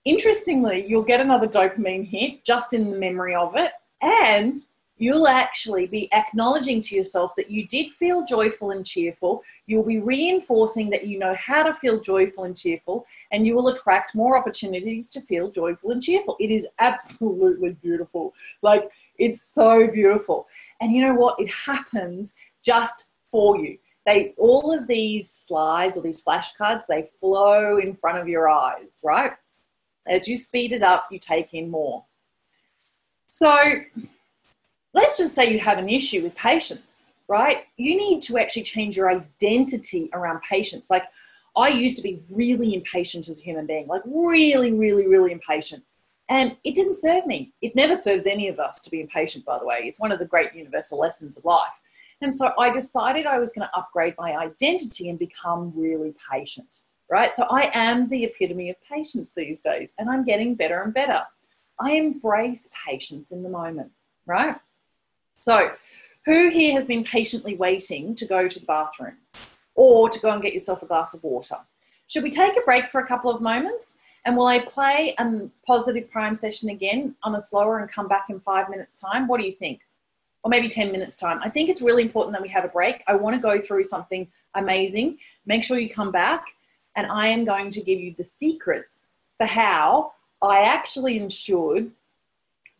interestingly, you'll get another dopamine hit just in the memory of it. And you'll actually be acknowledging to yourself that you did feel joyful and cheerful. You'll be reinforcing that you know how to feel joyful and cheerful, and you will attract more opportunities to feel joyful and cheerful. It is absolutely beautiful. Like, it's so beautiful. And you know what? It happens just for you. All of these slides or these flashcards, they flow in front of your eyes, right? As you speed it up, you take in more. So let's just say you have an issue with patience, right? You need to actually change your identity around patience. Like, I used to be really impatient as a human being, like really, really, really impatient. And it didn't serve me. It never serves any of us to be impatient, by the way. It's one of the great universal lessons of life. And so I decided I was going to upgrade my identity and become really patient, right? So I am the epitome of patience these days, and I'm getting better and better. I embrace patience in the moment. right? So who here has been patiently waiting to go to the bathroom or to go and get yourself a glass of water? Should we take a break for a couple of moments? And will I play a positive prime session again on a slower and come back in 5 minutes time? What do you think? Or maybe 10 minutes time. I think it's really important that we have a break. I want to go through something amazing. Make sure you come back, and I am going to give you the secrets for how I actually ensured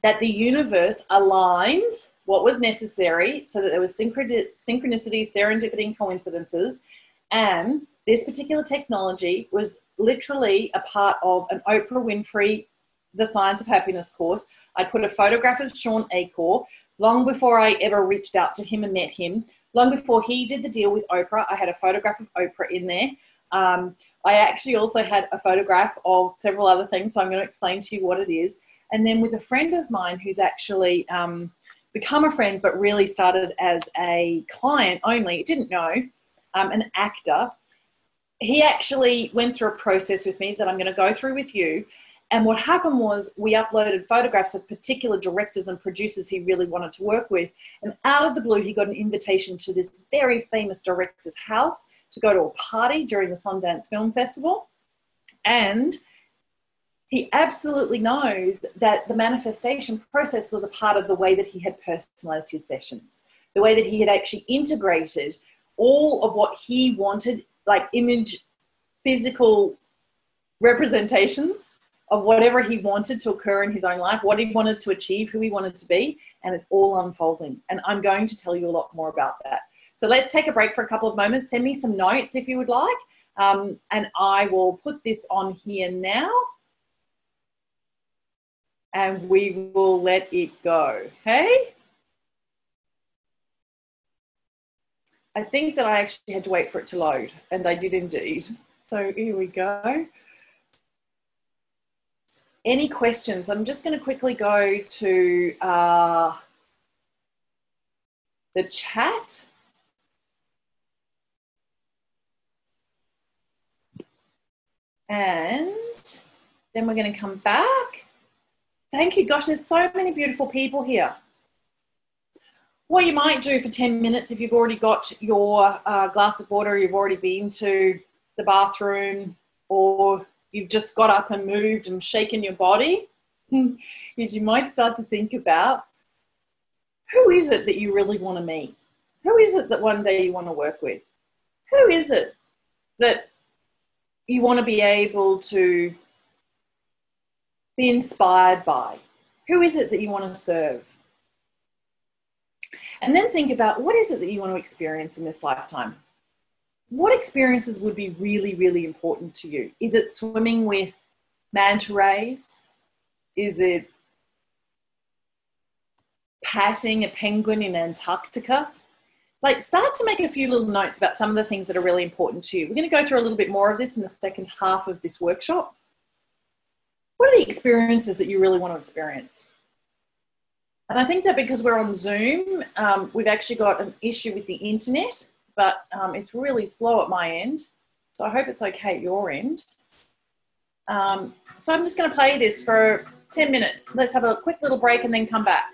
that the universe aligned what was necessary so that there was synchronicity, serendipity, and coincidences. And this particular technology was literally a part of an Oprah Winfrey, The Science of Happiness course. I put a photograph of Sean Achor long before I ever reached out to him and met him. Long before he did the deal with Oprah, I had a photograph of Oprah in there. I actually also had a photograph of several other things, so I'm going to explain to you what it is. And then with a friend of mine who's actually become a friend, but really started as a client only, didn't know, an actor. He actually went through a process with me that I'm going to go through with you. And what happened was we uploaded photographs of particular directors and producers he really wanted to work with. And out of the blue, he got an invitation to this very famous director's house to go to a party during the Sundance Film Festival. And he absolutely knows that the manifestation process was a part of the way that he had personalized his sessions, the way that he had actually integrated all of what he wanted, like image, physical representations of whatever he wanted to occur in his own life, what he wanted to achieve, who he wanted to be, and it's all unfolding. And I'm going to tell you a lot more about that. So let's take a break for a couple of moments. Send me some notes if you would like, and I will put this on here now, and we will let it go, okay? I think that I actually had to wait for it to load, and I did indeed. So here we go. Any questions? I'm just going to quickly go to the chat. And then we're going to come back. Thank you. Gosh, there's so many beautiful people here. What you might do for 10 minutes if you've already got your glass of water, you've already been to the bathroom, or you've just got up and moved and shaken your body, is you might start to think about, who is it that you really want to meet? Who is it that one day you want to work with? Who is it that you want to be able to be inspired by? Who is it that you want to serve? And then think about, what is it that you want to experience in this lifetime? What experiences would be really, really important to you? Is it swimming with manta rays? Is it patting a penguin in Antarctica? Like, start to make a few little notes about some of the things that are really important to you. We're going to go through a little bit more of this in the second half of this workshop. What are the experiences that you really want to experience? And I think that because we're on Zoom, we've actually got an issue with the internet, but it's really slow at my end. So I hope it's okay at your end. So I'm just going to play this for 10 minutes. Let's have a quick little break and then come back.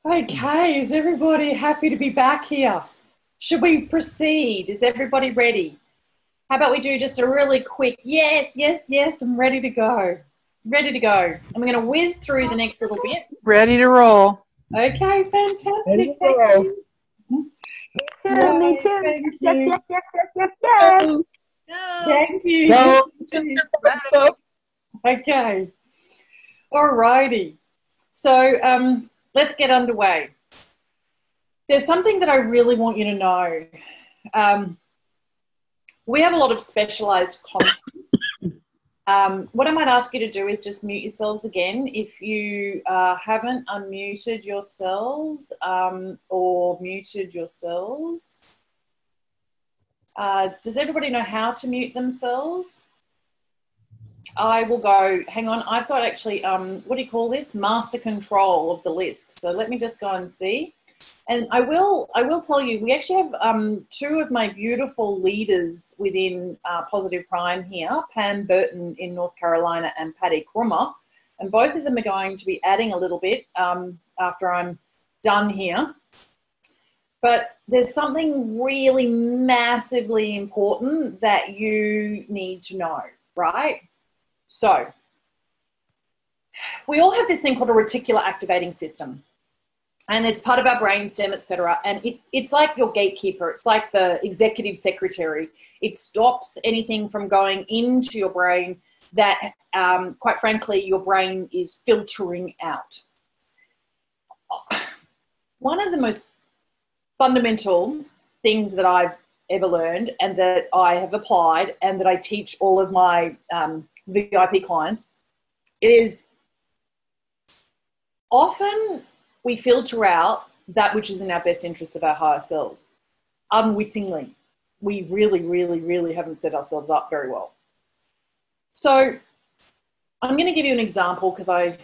Okay, is everybody happy to be back here? Should we proceed? Is everybody ready? How about we do just a really quick, yes, yes, yes, I'm ready to go. Ready to go. And we're going to whiz through the next little bit. Ready to roll. Okay, fantastic. Ready to roll. Me too. Thank Yes, you. yes, yes, yes, yes, yes. Go. Thank you. Go. Okay. All righty. So let's get underway. There's something that I really want you to know. We have a lot of specialized content What I might ask you to do is just mute yourselves again. If you haven't unmuted yourselves or muted yourselves, does everybody know how to mute themselves? I will go, hang on, I've got actually, what do you call this? Master control of the list. So let me just go and see. And I will tell you, we actually have two of my beautiful leaders within Positive Prime here, Pam Burton in North Carolina and Patty Krummer. And both of them are going to be adding a little bit after I'm done here. But there's something really massively important that you need to know, right? So we all have this thing called a reticular activating system. And it's part of our brainstem, etc. And it's like your gatekeeper. It's like the executive secretary. It stops anything from going into your brain that, quite frankly, your brain is filtering out. One of the most fundamental things that I've ever learned and that I have applied and that I teach all of my VIP clients is often we filter out that which is in our best interest of our higher selves. Unwittingly, we really, really, really haven't set ourselves up very well. So I'm going to give you an example because I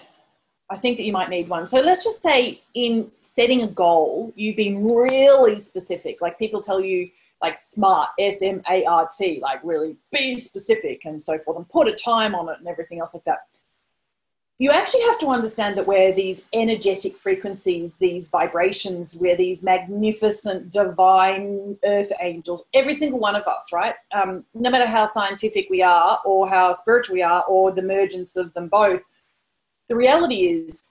think that you might need one. So let's just say in setting a goal, you've been really specific. Like people tell you like SMART, S-M-A-R-T, like really be specific and so forth and put a time on it and everything else like that. You actually have to understand that we're these energetic frequencies, these vibrations, we're these magnificent divine earth angels, every single one of us, right? No matter how scientific we are or how spiritual we are or the emergence of them both, the reality is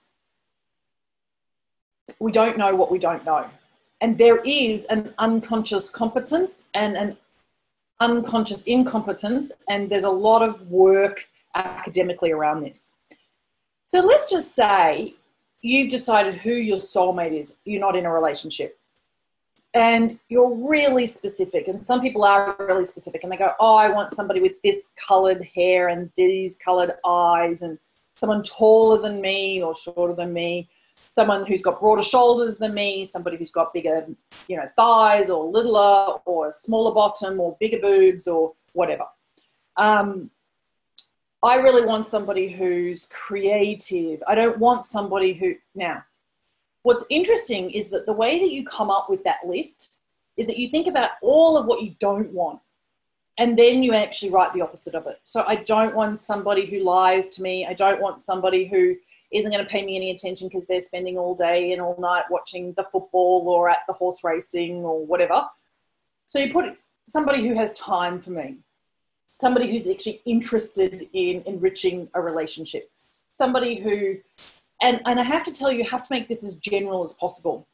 we don't know what we don't know. And there is an unconscious competence and an unconscious incompetence, and there's a lot of work academically around this. So let's just say you've decided who your soulmate is. You're not in a relationship. And you're really specific. And some people are really specific. And they go, oh, I want somebody with this coloured hair and these coloured eyes and someone taller than me or shorter than me, someone who's got broader shoulders than me, somebody who's got bigger, thighs or littler or a smaller bottom or bigger boobs or whatever. I really want somebody who's creative. I don't want somebody who... Now, what's interesting is that the way that you come up with that list is that you think about all of what you don't want, and then you actually write the opposite of it. So I don't want somebody who lies to me. I don't want somebody who isn't going to pay me any attention because they're spending all day and all night watching the football or at the horse racing or whatever. So you put somebody who has time for me. Somebody who's actually interested in enriching a relationship. Somebody who, and I have to tell you, you have to make this as general as possible.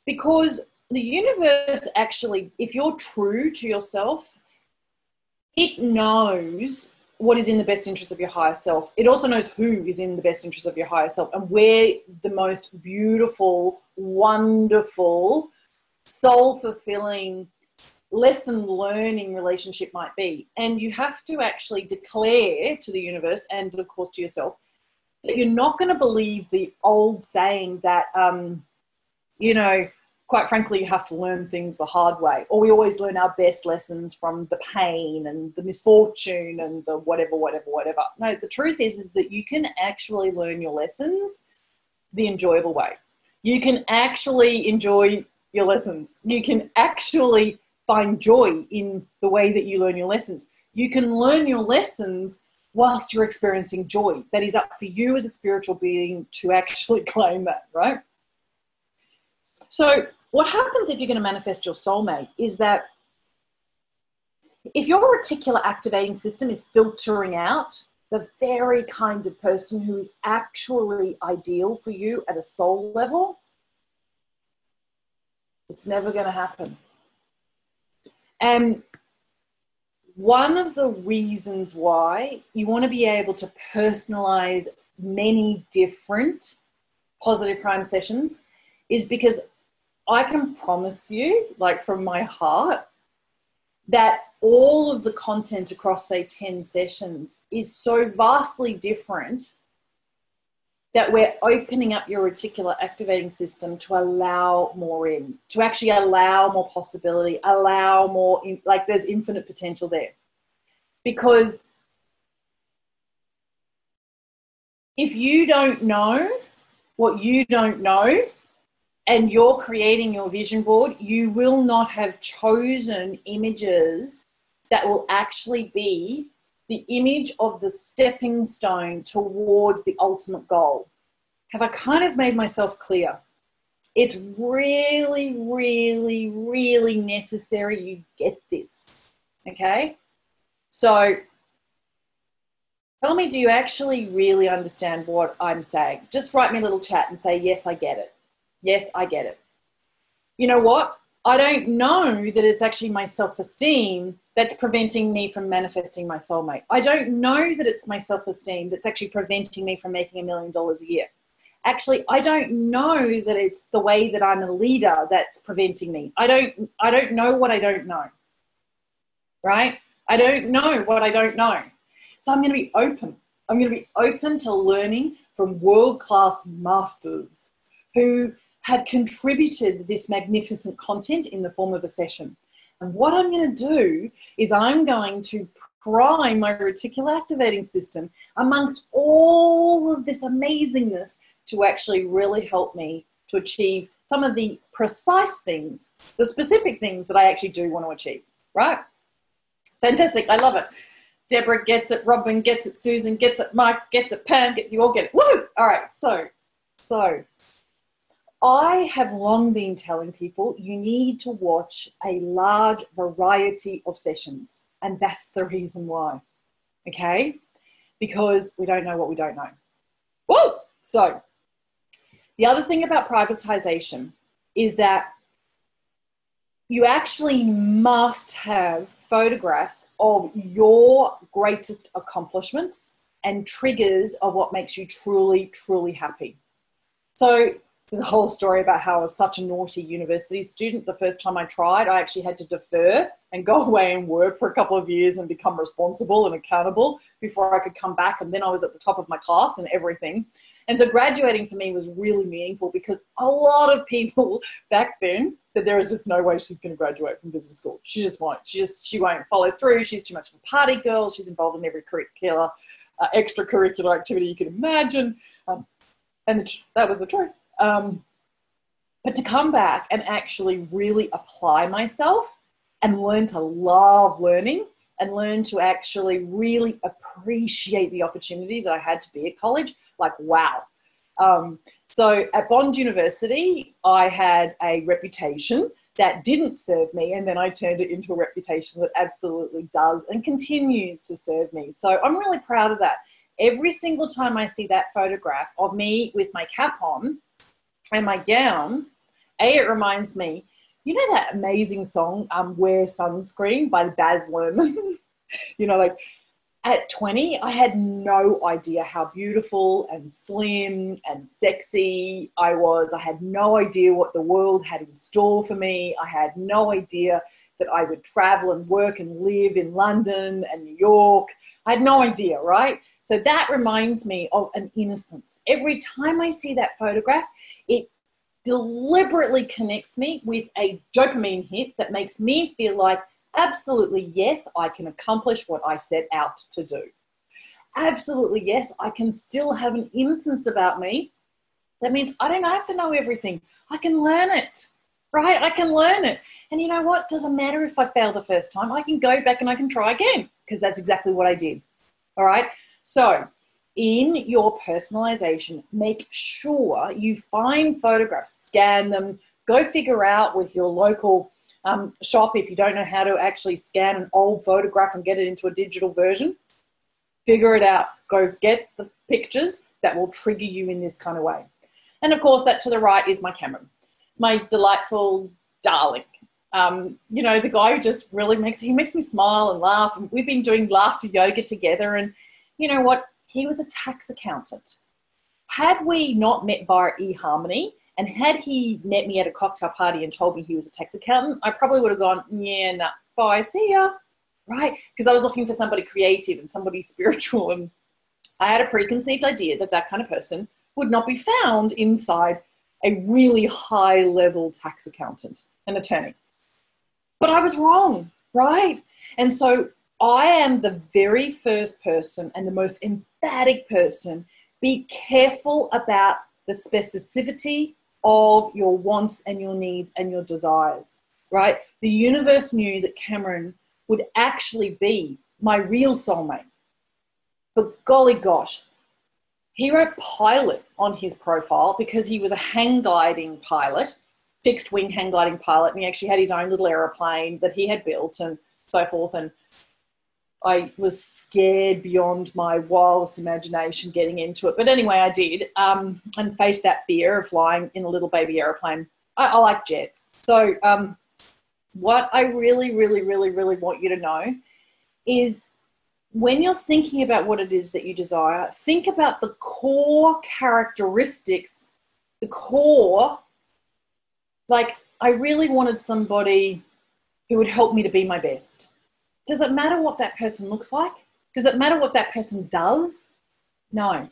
Because the universe actually, if you're true to yourself, it knows what is in the best interest of your higher self. It also knows who is in the best interest of your higher self and where the most beautiful, wonderful, soul-fulfilling, lesson learning relationship might be. And you have to actually declare to the universe and of course to yourself that you're not going to believe the old saying that quite frankly you have to learn things the hard way, or we always learn our best lessons from the pain and the misfortune and the whatever. No, the truth is that you can actually learn your lessons the enjoyable way. You can actually enjoy your lessons. You can actually find joy in the way that you learn your lessons. You can learn your lessons whilst you're experiencing joy. That is up for you as a spiritual being to actually claim that, right? So what happens if you're going to manifest your soulmate is that if your reticular activating system is filtering out the very kind of person who is actually ideal for you at a soul level, it's never going to happen. And one of the reasons why you want to be able to personalize many different Positive Prime sessions is because I can promise you, like from my heart, that all of the content across, say, 10 sessions is so vastly different that we're opening up your reticular activating system to allow more in, to actually allow more possibility, allow more, like there's infinite potential there. Because if you don't know what you don't know and you're creating your vision board, you will not have chosen images that will actually be the image of the stepping stone towards the ultimate goal. Have I kind of made myself clear? It's really, really, really necessary you get this, okay? So tell me, do you actually really understand what I'm saying? Just write me a little chat and say, yes, I get it. Yes, I get it. You know what? I don't know that it's actually my self-esteem that's preventing me from manifesting my soulmate. I don't know that it's my self-esteem that's actually preventing me from making $1 million a year. Actually, I don't know that it's the way that I'm a leader that's preventing me. I don't know what I don't know, right? I don't know what I don't know. So I'm going to be open. I'm going to be open to learning from world-class masters who have contributed this magnificent content in the form of a session. And what I'm going to do is I'm going to prime my reticular activating system amongst all of this amazingness to actually really help me to achieve some of the precise things, the specific things that I actually do want to achieve, right? Fantastic. I love it. Deborah gets it. Robin gets it. Susan gets it. Mike gets it. Pam gets it. You all get it. Woo! All right. So I have long been telling people you need to watch a large variety of sessions. And that's the reason why, okay? Because we don't know what we don't know. Woo! So the other thing about privatization is that you actually must have photographs of your greatest accomplishments and triggers of what makes you truly, truly happy. So there's a whole story about how I was such a naughty university student. The first time I tried, I actually had to defer and go away and work for a couple of years and become responsible and accountable before I could come back. And then I was at the top of my class and everything. And so graduating for me was really meaningful because a lot of people back then said there is just no way she's going to graduate from business school. She just won't. She won't follow through. She's too much of a party girl. She's involved in every curricular, extracurricular activity you can imagine. And that was the truth. But to come back and actually really apply myself and learn to love learning and learn to actually really appreciate the opportunity that I had to be at college, like, wow. So at Bond University, I had a reputation that didn't serve me, and then I turned it into a reputation that absolutely does and continues to serve me. So I'm really proud of that. Every single time I see that photograph of me with my cap on and my gown, it reminds me, you know that amazing song, Wear Sunscreen by Baz Luhrmann? You know, like at 20, I had no idea how beautiful and slim and sexy I was. I had no idea what the world had in store for me. I had no idea that I would travel and work and live in London and New York. I had no idea, right? So that reminds me of an innocence. Every time I see that photograph, it deliberately connects me with a dopamine hit that makes me feel like, absolutely, yes, I can accomplish what I set out to do. Absolutely, yes, I can still have an innocence about me. That means I don't have to know everything. I can learn it, right? I can learn it. And you know what? Doesn't matter if I fail the first time. I can go back and I can try again because that's exactly what I did. All right? So in your personalization, make sure you find photographs, scan them, go figure out with your local shop if you don't know how to actually scan an old photograph and get it into a digital version. Figure it out. Go get the pictures that will trigger you in this kind of way. And of course, that to the right is my Cameron, my delightful darling. You know, the guy who just really makes me smile and laugh. And we've been doing laughter yoga together. And you know what? He was a tax accountant. Had we not met via eHarmony, and had he met me at a cocktail party and told me he was a tax accountant, I probably would have gone, yeah, nah, bye, see ya, right? Because I was looking for somebody creative and somebody spiritual, and I had a preconceived idea that that kind of person would not be found inside a really high-level tax accountant, an attorney. But I was wrong, right? And so I am the very first person and the most emphatic person. Be careful about the specificity of your wants and your needs and your desires, right? The universe knew that Cameron would actually be my real soulmate. But golly gosh, he wrote pilot on his profile because he was a hang gliding pilot, fixed wing hang gliding pilot, and he actually had his own little aeroplane that he had built and so forth. And I was scared beyond my wildest imagination getting into it. But anyway, I did, and faced that fear of flying in a little baby aeroplane. I like jets. So what I really, really, really, really want you to know is when you're thinking about what it is that you desire, think about the core characteristics, the core, like I really wanted somebody who would help me to be my best. Does it matter what that person looks like? Does it matter what that person does? No.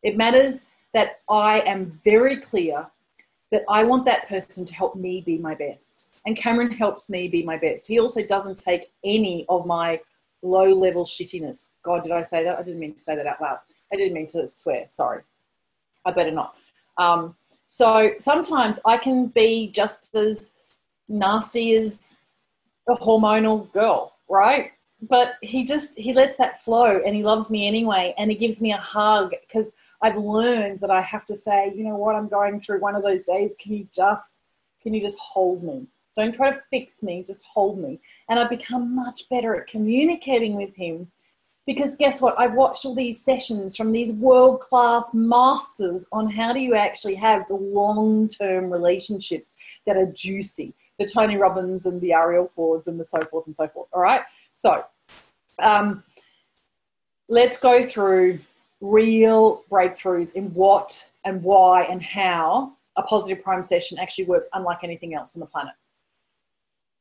It matters that I am very clear that I want that person to help me be my best. And Cameron helps me be my best. He also doesn't take any of my low-level shittiness. God, did I say that? I didn't mean to say that out loud. I didn't mean to swear. Sorry. I better not. So sometimes I can be just as nasty as a hormonal girl, right? But he lets that flow, and he loves me anyway, and he gives me a hug because I've learned that I have to say, you know what, I'm going through one of those days. Can you just hold me? Don't try to fix me, just hold me. And I've become much better at communicating with him because guess what? I've watched all these sessions from these world-class masters on how do you actually have the long-term relationships that are juicy, the Tony Robbins and the Ariel Fords and the so forth and so forth, all right? So let's go through real breakthroughs in what and why and how a positive prime session actually works unlike anything else on the planet.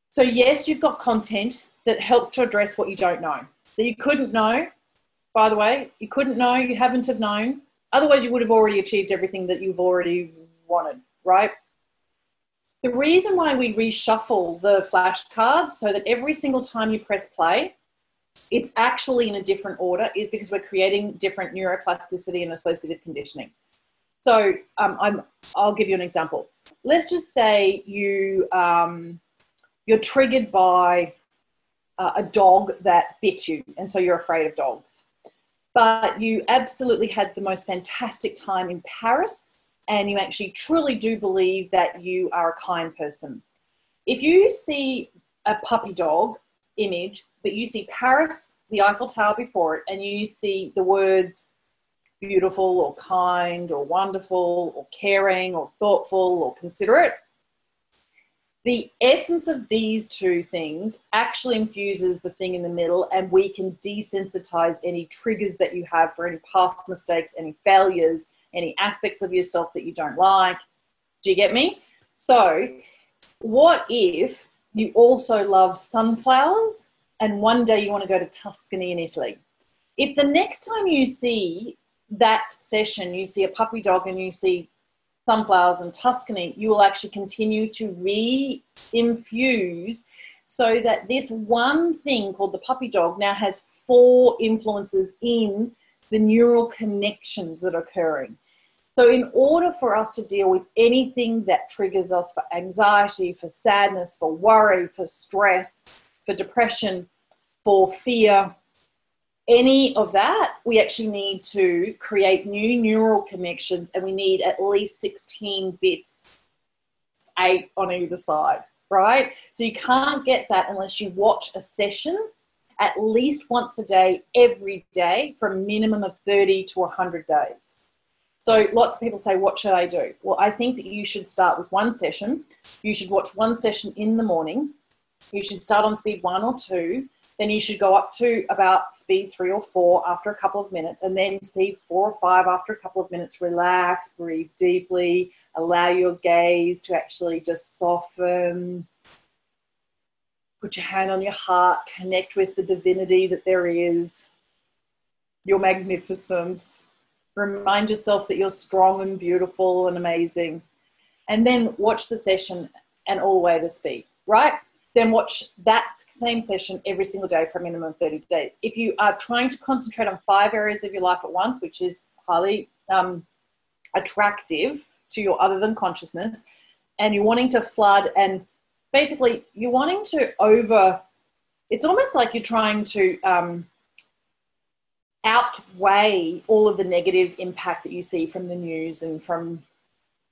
So yes, you've got content that helps to address what you don't know. That you couldn't know, by the way, you couldn't know, you haven't have known. Otherwise, you would have already achieved everything that you've already wanted, right? The reason why we reshuffle the flashcards so that every single time you press play, it's actually in a different order is because we're creating different neuroplasticity and associative conditioning. So I'll give you an example. Let's just say you're triggered by a dog that bit you, and so you're afraid of dogs. But you absolutely had the most fantastic time in Paris, and you actually truly do believe that you are a kind person. If you see a puppy dog image, but you see Paris, the Eiffel Tower before it, and you see the words beautiful or kind or wonderful or caring or thoughtful or considerate, the essence of these two things actually infuses the thing in the middle, and we can desensitize any triggers that you have for any past mistakes, any failures, any aspects of yourself that you don't like. Do you get me? So what if you also love sunflowers and one day you want to go to Tuscany in Italy? If the next time you see that session, you see a puppy dog and you see sunflowers and Tuscany, you will actually continue to re-infuse so that this one thing called the puppy dog now has 4 influences in the neural connections that are occurring. So in order for us to deal with anything that triggers us for anxiety, for sadness, for worry, for stress, for depression, for fear, any of that, we actually need to create new neural connections, and we need at least 16 bits, 8 on either side, right? So you can't get that unless you watch a session at least once a day, every day, for a minimum of 30 to 100 days. So lots of people say, what should I do? Well, I think that you should start with one session. You should watch one session in the morning. You should start on speed 1 or 2. Then you should go up to about speed 3 or 4 after a couple of minutes, and then speed 4 or 5 after a couple of minutes. Relax, breathe deeply, allow your gaze to actually just soften. Put your hand on your heart, connect with the divinity that there is, your magnificence. Remind yourself that you're strong and beautiful and amazing. And then watch the session and all the way to speed, right? Then watch that same session every single day for a minimum of 30 days. If you are trying to concentrate on 5 areas of your life at once, which is highly attractive to your other than consciousness, and you're wanting to flood, and basically you're wanting to it's almost like you're trying to outweigh all of the negative impact that you see from the news and from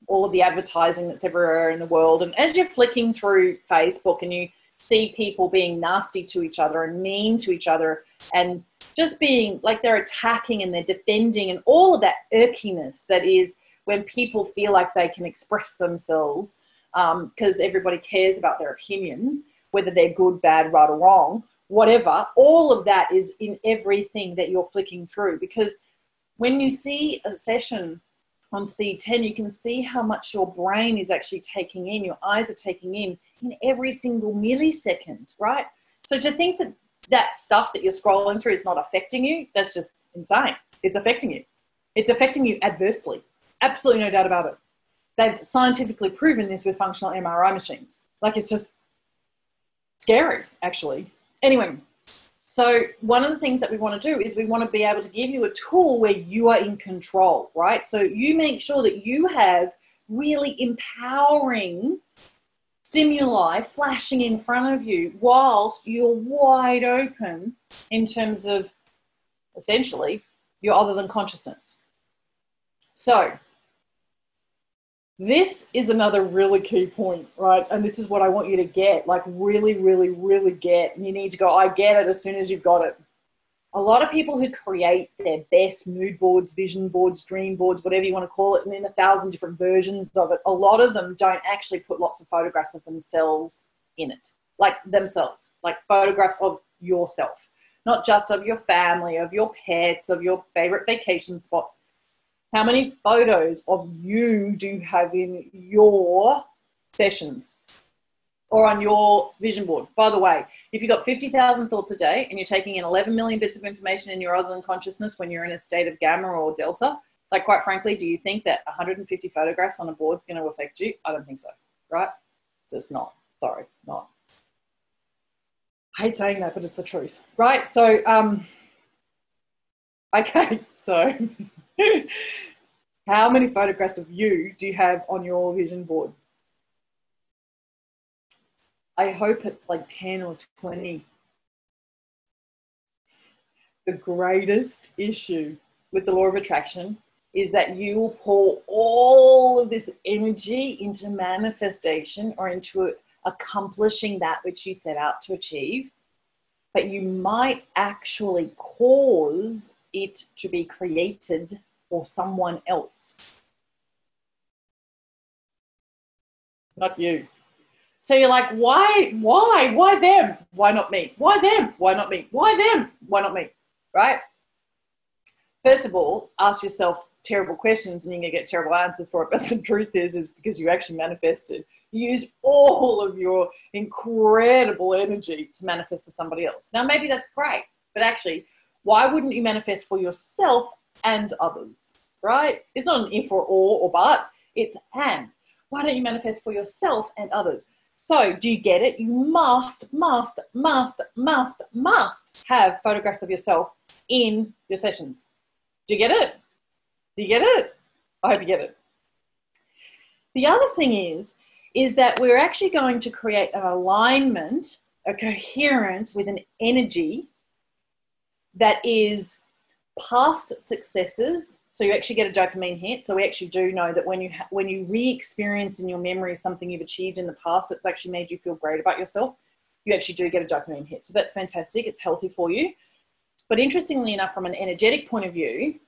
all of the advertising that's everywhere in the world. And as you're flicking through Facebook and you see people being nasty to each other and mean to each other and just being like they're attacking and they're defending, and all of that irkiness that is when people feel like they can express themselves because everybody cares about their opinions, whether they're good, bad, right or wrong, whatever, all of that is in everything that you're flicking through. Because when you see a session on speed 10, you can see how much your brain is actually taking in, your eyes are taking in every single millisecond, right? So to think that that stuff that you're scrolling through is not affecting you, that's just insane. It's affecting you. It's affecting you adversely. Absolutely no doubt about it. They've scientifically proven this with functional MRI machines. Like, it's just scary, actually. Anyway, so one of the things that we want to do is we want to be able to give you a tool where you are in control, right? So you make sure that you have really empowering stimuli flashing in front of you whilst you're wide open in terms of essentially your other than consciousness. So this is another really key point, right? And this is what I want you to get, like really, really, really get. And you need to go, I get it as soon as you've got it. A lot of people who create their best mood boards, vision boards, dream boards, whatever you want to call it, and in 1,000 different versions of it, a lot of them don't actually put lots of photographs of themselves in it, like themselves, like photographs of yourself, not just of your family, of your pets, of your favorite vacation spots. How many photos of you do you have in your sessions or on your vision board? By the way, if you've got 50,000 thoughts a day and you're taking in 11 million bits of information in your other than consciousness when you're in a state of gamma or delta, like quite frankly, do you think that 150 photographs on a board is going to affect you? I don't think so, right? Just not. Sorry, not. I hate saying that, but it's the truth, right? So, okay, so... How many photographs of you do you have on your vision board? I hope it's like 10 or 20. The greatest issue with the law of attraction is that you will pour all of this energy into manifestation or into accomplishing that which you set out to achieve, but you might actually cause it to be created for someone else, not you. So you're like, why them? Why not me? Why them? Why not me? Why them? Why not me? Right? First of all, ask yourself terrible questions and you're going to get terrible answers for it. But the truth is because you actually manifested. You used all of your incredible energy to manifest for somebody else. Now, maybe that's great, but actually, why wouldn't you manifest for yourself and others, right? It's not an if or but, it's and. Why don't you manifest for yourself and others? So do you get it? You must have photographs of yourself in your sessions. Do you get it? Do you get it? I hope you get it. The other thing is that we're actually going to create an alignment, a coherence with an energy that is past successes. So you actually get a dopamine hit. So we actually do know that when you re-experience in your memory something you've achieved in the past that's actually made you feel great about yourself, you actually do get a dopamine hit. So that's fantastic. It's healthy for you. But interestingly enough, from an energetic point of view,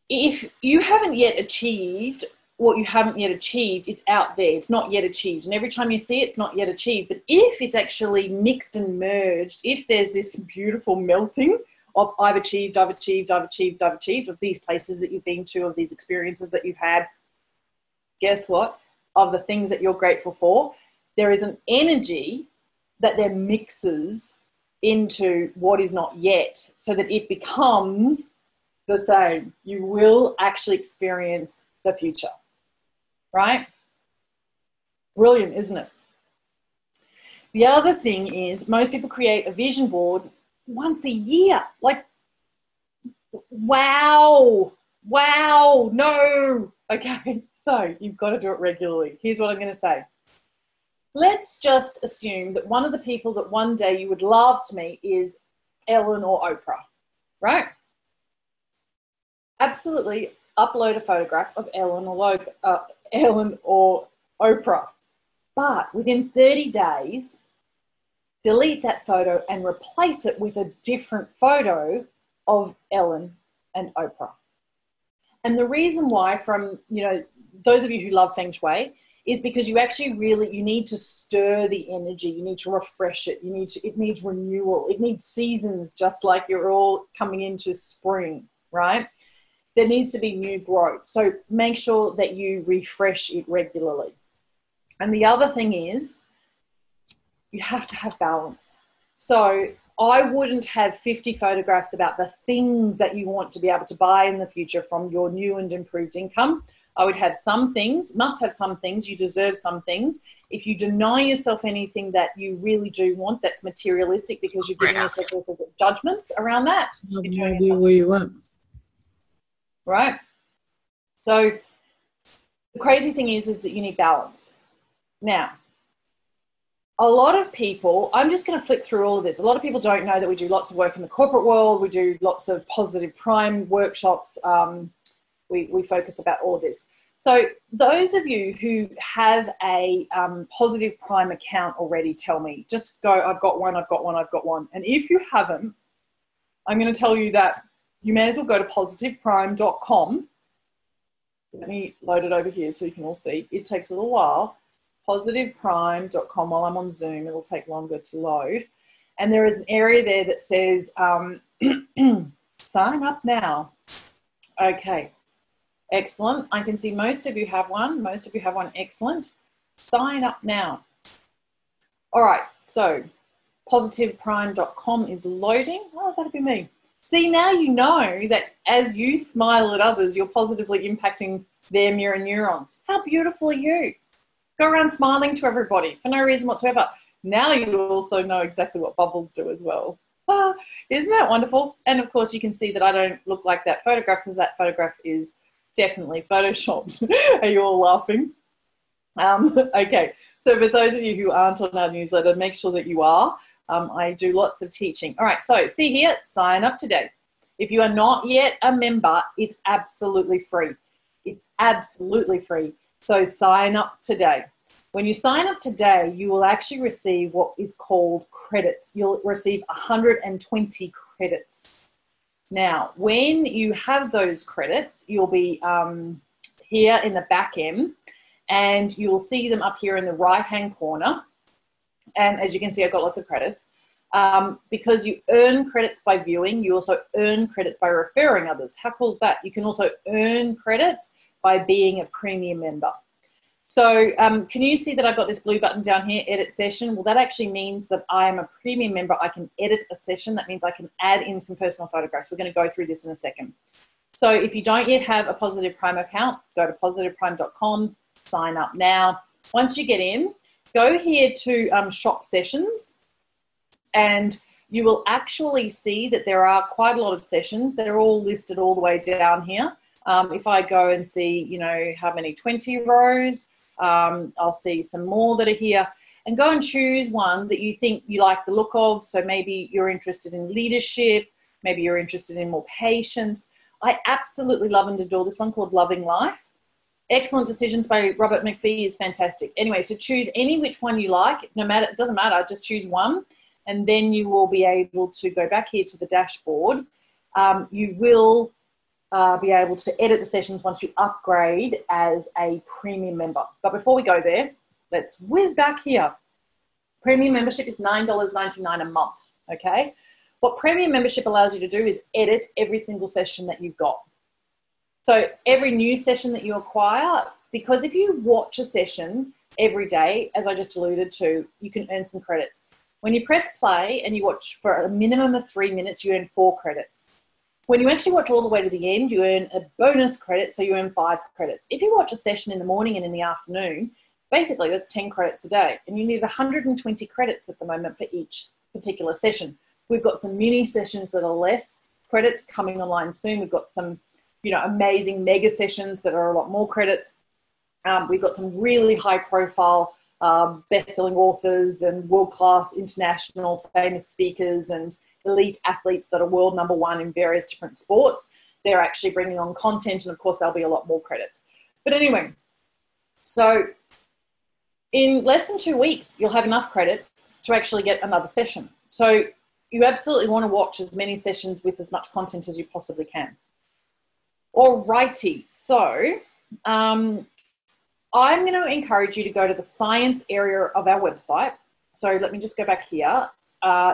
if you haven't yet achieved what you haven't yet achieved, it's out there. It's not yet achieved. And every time you see it, it's not yet achieved. But if it's actually mixed and merged, if there's this beautiful melting of I've achieved of these places that you've been to, of these experiences that you've had, guess what? Of the things that you're grateful for, there is an energy that they're mixes into what is not yet so that it becomes the same. You will actually experience the future, right? Brilliant, isn't it? The other thing is most people create a vision board once a year. Like, wow, no. Okay, so you've got to do it regularly. Here's what I'm going to say. Let's just assume that one of the people that one day you would love to meet is Ellen or Oprah, right? Absolutely upload a photograph of Ellen or Oprah. But within 30 days, delete that photo and replace it with a different photo of Ellen and Oprah. And the reason why, from, you know, those of you who love Feng Shui, is because you actually you need to stir the energy. You need to refresh it. It needs renewal. It needs seasons, just like you're all coming into spring, right? There needs to be new growth. So make sure that you refresh it regularly. And the other thing is you have to have balance. So I wouldn't have 50 photographs about the things that you want to be able to buy in the future from your new and improved income. I would have some things, must have some things, you deserve some things. If you deny yourself anything that you really do want that's materialistic because you're giving yourself also judgments around that, I have no idea where you went. Right? So the crazy thing is that you need balance. Now, a lot of people, I'm just going to flick through all of this. A lot of people don't know that we do lots of work in the corporate world. We do lots of positive prime workshops. We focus about all of this. So those of you who have a positive prime account already, tell me, just go, I've got one. And if you haven't, I'm going to tell you that you may as well go to positiveprime.com. Let me load it over here so you can all see. It takes a little while. Positiveprime.com. While I'm on Zoom, it'll take longer to load. And there is an area there that says sign up now. Okay. Excellent. I can see most of you have one. Excellent. Sign up now. All right. So positiveprime.com is loading. Oh, that'll be me. See, now you know that as you smile at others, you're positively impacting their mirror neurons. How beautiful are you? Go around smiling to everybody for no reason whatsoever. Now you also know exactly what bubbles do as well. Ah, isn't that wonderful? And of course, you can see that I don't look like that photograph because that photograph is definitely photoshopped. Are you all laughing? Okay, so for those of you who aren't on our newsletter, make sure that you are. I do lots of teaching. All right, so see here, sign up today. If you are not yet a member, it's absolutely free. It's absolutely free. So sign up today. When you sign up today, you will actually receive what is called credits. You'll receive 120 credits. Now, when you have those credits, you'll be here in the back end, and you will see them up here in the right-hand corner. And as you can see, I've got lots of credits. Because you earn credits by viewing, you also earn credits by referring others. How cool is that? You can also earn credits by being a premium member. So can you see that I've got this blue button down here, edit session? Well, that actually means that I am a premium member. I can edit a session. That means I can add in some personal photographs. We're going to go through this in a second. So if you don't yet have a Positive Prime account, go to positiveprime.com, sign up now. Once you get in, go here to shop sessions, and you will actually see that there are quite a lot of sessions. They're all listed all the way down here. If I go and see, you know, how many, 20 rows, I'll see some more that are here, and go and choose one that you think you like the look of. So maybe you're interested in leadership, maybe you're interested in more patience. I absolutely love and adore this one called Loving Life. Excellent Decisions by Robert McPhee is fantastic. Anyway, so choose any which one you like. No matter, it doesn't matter, just choose one, and then you will be able to go back here to the dashboard. You will be able to edit the sessions once you upgrade as a premium member. But before we go there, let's whiz back here. Premium membership is $9.99 a month, okay? What premium membership allows you to do is edit every single session that you've got. So every new session that you acquire, because if you watch a session every day, as I just alluded to, you can earn some credits. When you press play and you watch for a minimum of 3 minutes, you earn 4 credits. When you actually watch all the way to the end, you earn a bonus credit, so you earn 5 credits. If you watch a session in the morning and in the afternoon, basically that's 10 credits a day, and you need 120 credits at the moment for each particular session. We've got some mini sessions that are less credits coming online soon. We've got some, amazing mega sessions that are a lot more credits. We've got some really high profile best-selling authors and world-class international famous speakers and elite athletes that are world number 1 in various different sports. They're actually bringing on content, and of course there'll be a lot more credits. But anyway, so in less than 2 weeks, you'll have enough credits to actually get another session. So you absolutely want to watch as many sessions with as much content as you possibly can. Alrighty, so I'm going to encourage you to go to the science area of our website. So let me just go back here.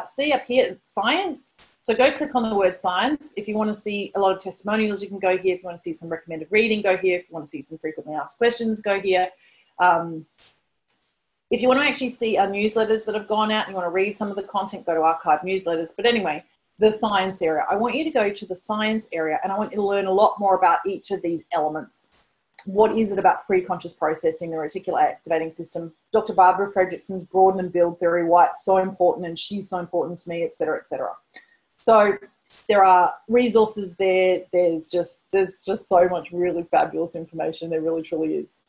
See up here, science. So go click on the word science. If you want to see a lot of testimonials, you can go here. If you want to see some recommended reading, go here. If you want to see some frequently asked questions, go here. If you want to actually see our newsletters that have gone out and you want to read some of the content, go to archive newsletters. But anyway, the science area. I want you to go to the science area, and I want you to learn a lot more about each of these elements. What is it about pre-conscious processing, the reticular activating system? Dr. Barbara Fredrickson's broaden and build theory, why it's so important and she's so important to me, etc., etc. So there are resources there. There's just so much really fabulous information. There really, truly is.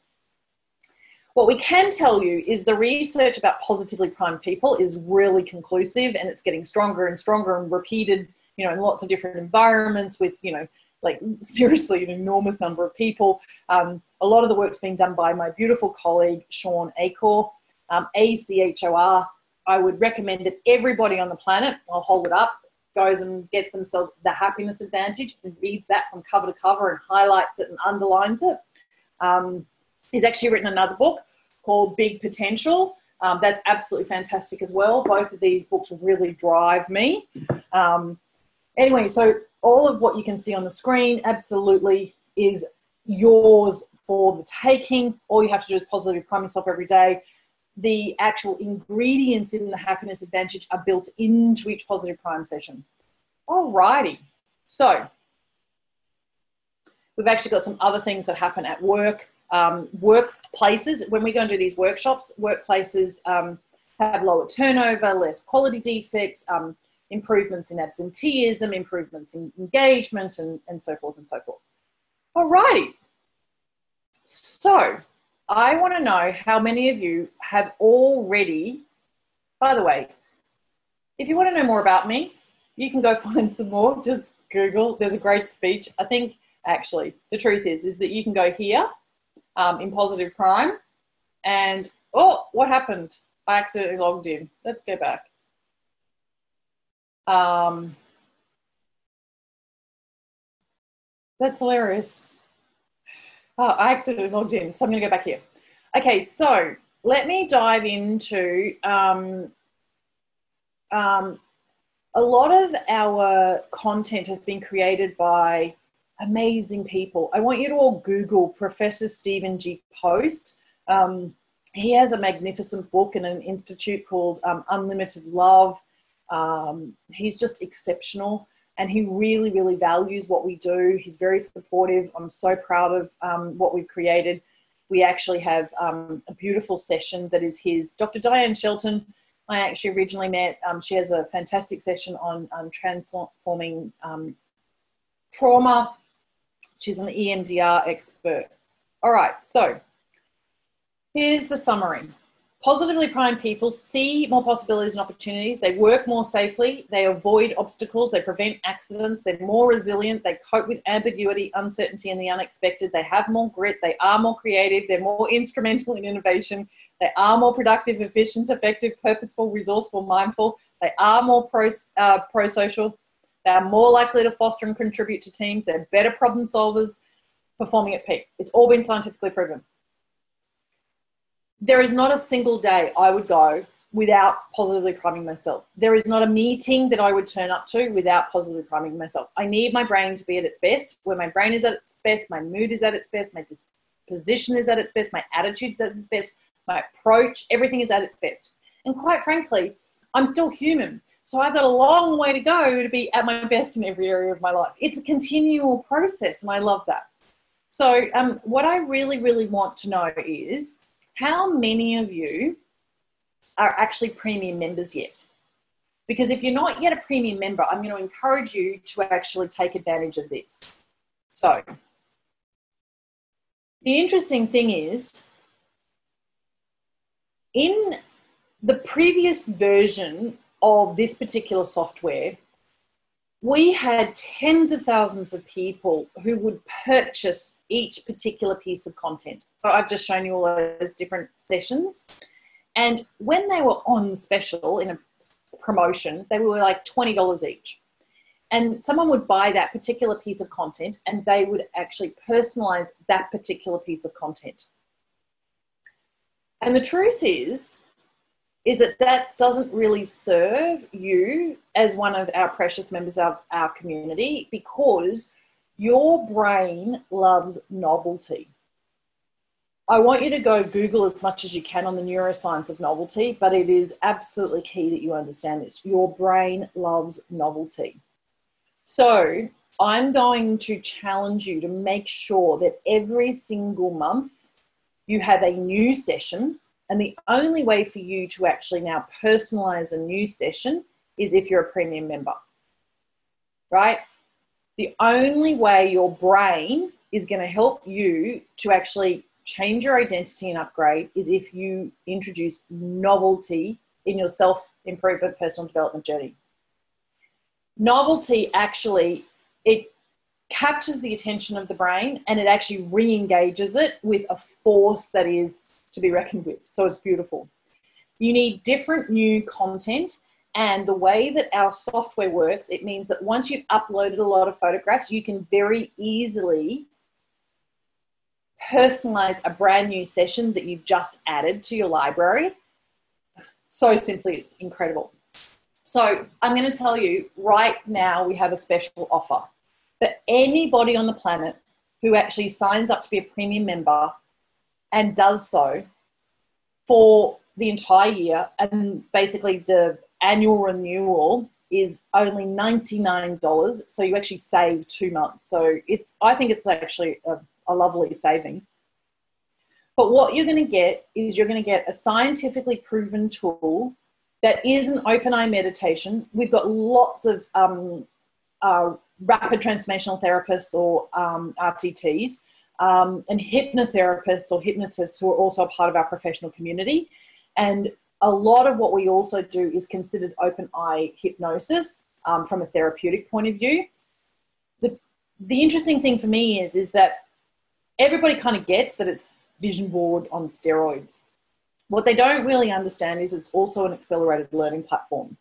What we can tell you is the research about positively primed people is really conclusive, and it's getting stronger and stronger and repeated, in lots of different environments with, like seriously an enormous number of people. A lot of the work's being done by my beautiful colleague, Sean Achor, ACHOR. I would recommend that everybody on the planet, I'll hold it up, goes and gets themselves the Happiness Advantage and reads that from cover to cover and highlights it and underlines it. He's actually written another book called Big Potential. That's absolutely fantastic as well. Both of these books really drive me. Anyway, so all of what you can see on the screen absolutely is yours for the taking. All you have to do is positively prime yourself every day. The actual ingredients in the Happiness Advantage are built into each positive prime session. Alrighty. So we've actually got some other things that happen at work. Workplaces, when we go and do these workshops, workplaces have lower turnover, less quality defects, improvements in absenteeism, improvements in engagement, and so forth and so forth. Alrighty. So I want to know how many of you have already, by the way, if you want to know more about me, you can go find some more, just Google. There's a great speech. I think actually the truth is that you can go here in Positive Prime and, oh, what happened? I accidentally logged in. Let's go back. That's hilarious. Oh, I accidentally logged in, so I'm going to go back here. Okay, so let me dive into a lot of our content has been created by amazing people. I want you to all Google Professor Stephen G. Post. He has a magnificent book and an institute called Unlimited Love. He's just exceptional, and he really, really values what we do. He's very supportive. I'm so proud of what we've created. We actually have a beautiful session that is his. Dr. Diane Shelton, I actually originally met. She has a fantastic session on transforming trauma. She's an EMDR expert. All right, so here's the summary. Positively primed people see more possibilities and opportunities. They work more safely. They avoid obstacles. They prevent accidents. They're more resilient. They cope with ambiguity, uncertainty, and the unexpected. They have more grit. They are more creative. They're more instrumental in innovation. They are more productive, efficient, effective, purposeful, resourceful, mindful. They are more pro-social. They are more likely to foster and contribute to teams. They're better problem solvers, performing at peak. It's all been scientifically proven. There is not a single day I would go without positively priming myself. There is not a meeting that I would turn up to without positively priming myself. I need my brain to be at its best. When my brain is at its best, my mood is at its best, my disposition is at its best, my attitude is at its best, my approach, everything is at its best. And quite frankly, I'm still human. So I've got a long way to go to be at my best in every area of my life. It's a continual process, and I love that. So what I really, really want to know is how many of you are actually premium members yet? Because if you're not yet a premium member, I'm going to encourage you to actually take advantage of this. So the interesting thing is, in the previous version of this particular software, we had tens of thousands of people who would purchase each particular piece of content. So I've just shown you all those different sessions. And when they were on special in a promotion, they were like $20 each. And someone would buy that particular piece of content and they would actually personalize that particular piece of content. And the truth is that that doesn't really serve you as one of our precious members of our community, because your brain loves novelty. I want you to go Google as much as you can on the neuroscience of novelty, but it is absolutely key that you understand this. Your brain loves novelty. So I'm going to challenge you to make sure that every single month you have a new session. And the only way for you to actually now personalize a new session is if you're a premium member, right? The only way your brain is going to help you to actually change your identity and upgrade is if you introduce novelty in your self-improvement, personal development journey. Novelty actually, it captures the attention of the brain and it actually re-engages it with a force that is to be reckoned with. So it's beautiful. You need different new content, and the way that our software works, it means that once you've uploaded a lot of photographs, you can very easily personalize a brand new session that you've just added to your library. So simply, it's incredible. So I'm going to tell you right now, we have a special offer for anybody on the planet who actually signs up to be a premium member and does so for the entire year. And basically the annual renewal is only $99. So you actually save 2 months. So I think it's actually a lovely saving. But what you're going to get is you're going to get a scientifically proven tool that is an open eye meditation. We've got lots of rapid transformational therapists or RTTs, and hypnotherapists or hypnotists who are also a part of our professional community. And a lot of what we also do is considered open eye hypnosis from a therapeutic point of view. The interesting thing for me is that everybody kind of gets that it's vision board on steroids. What they don't really understand is it's also an accelerated learning platform.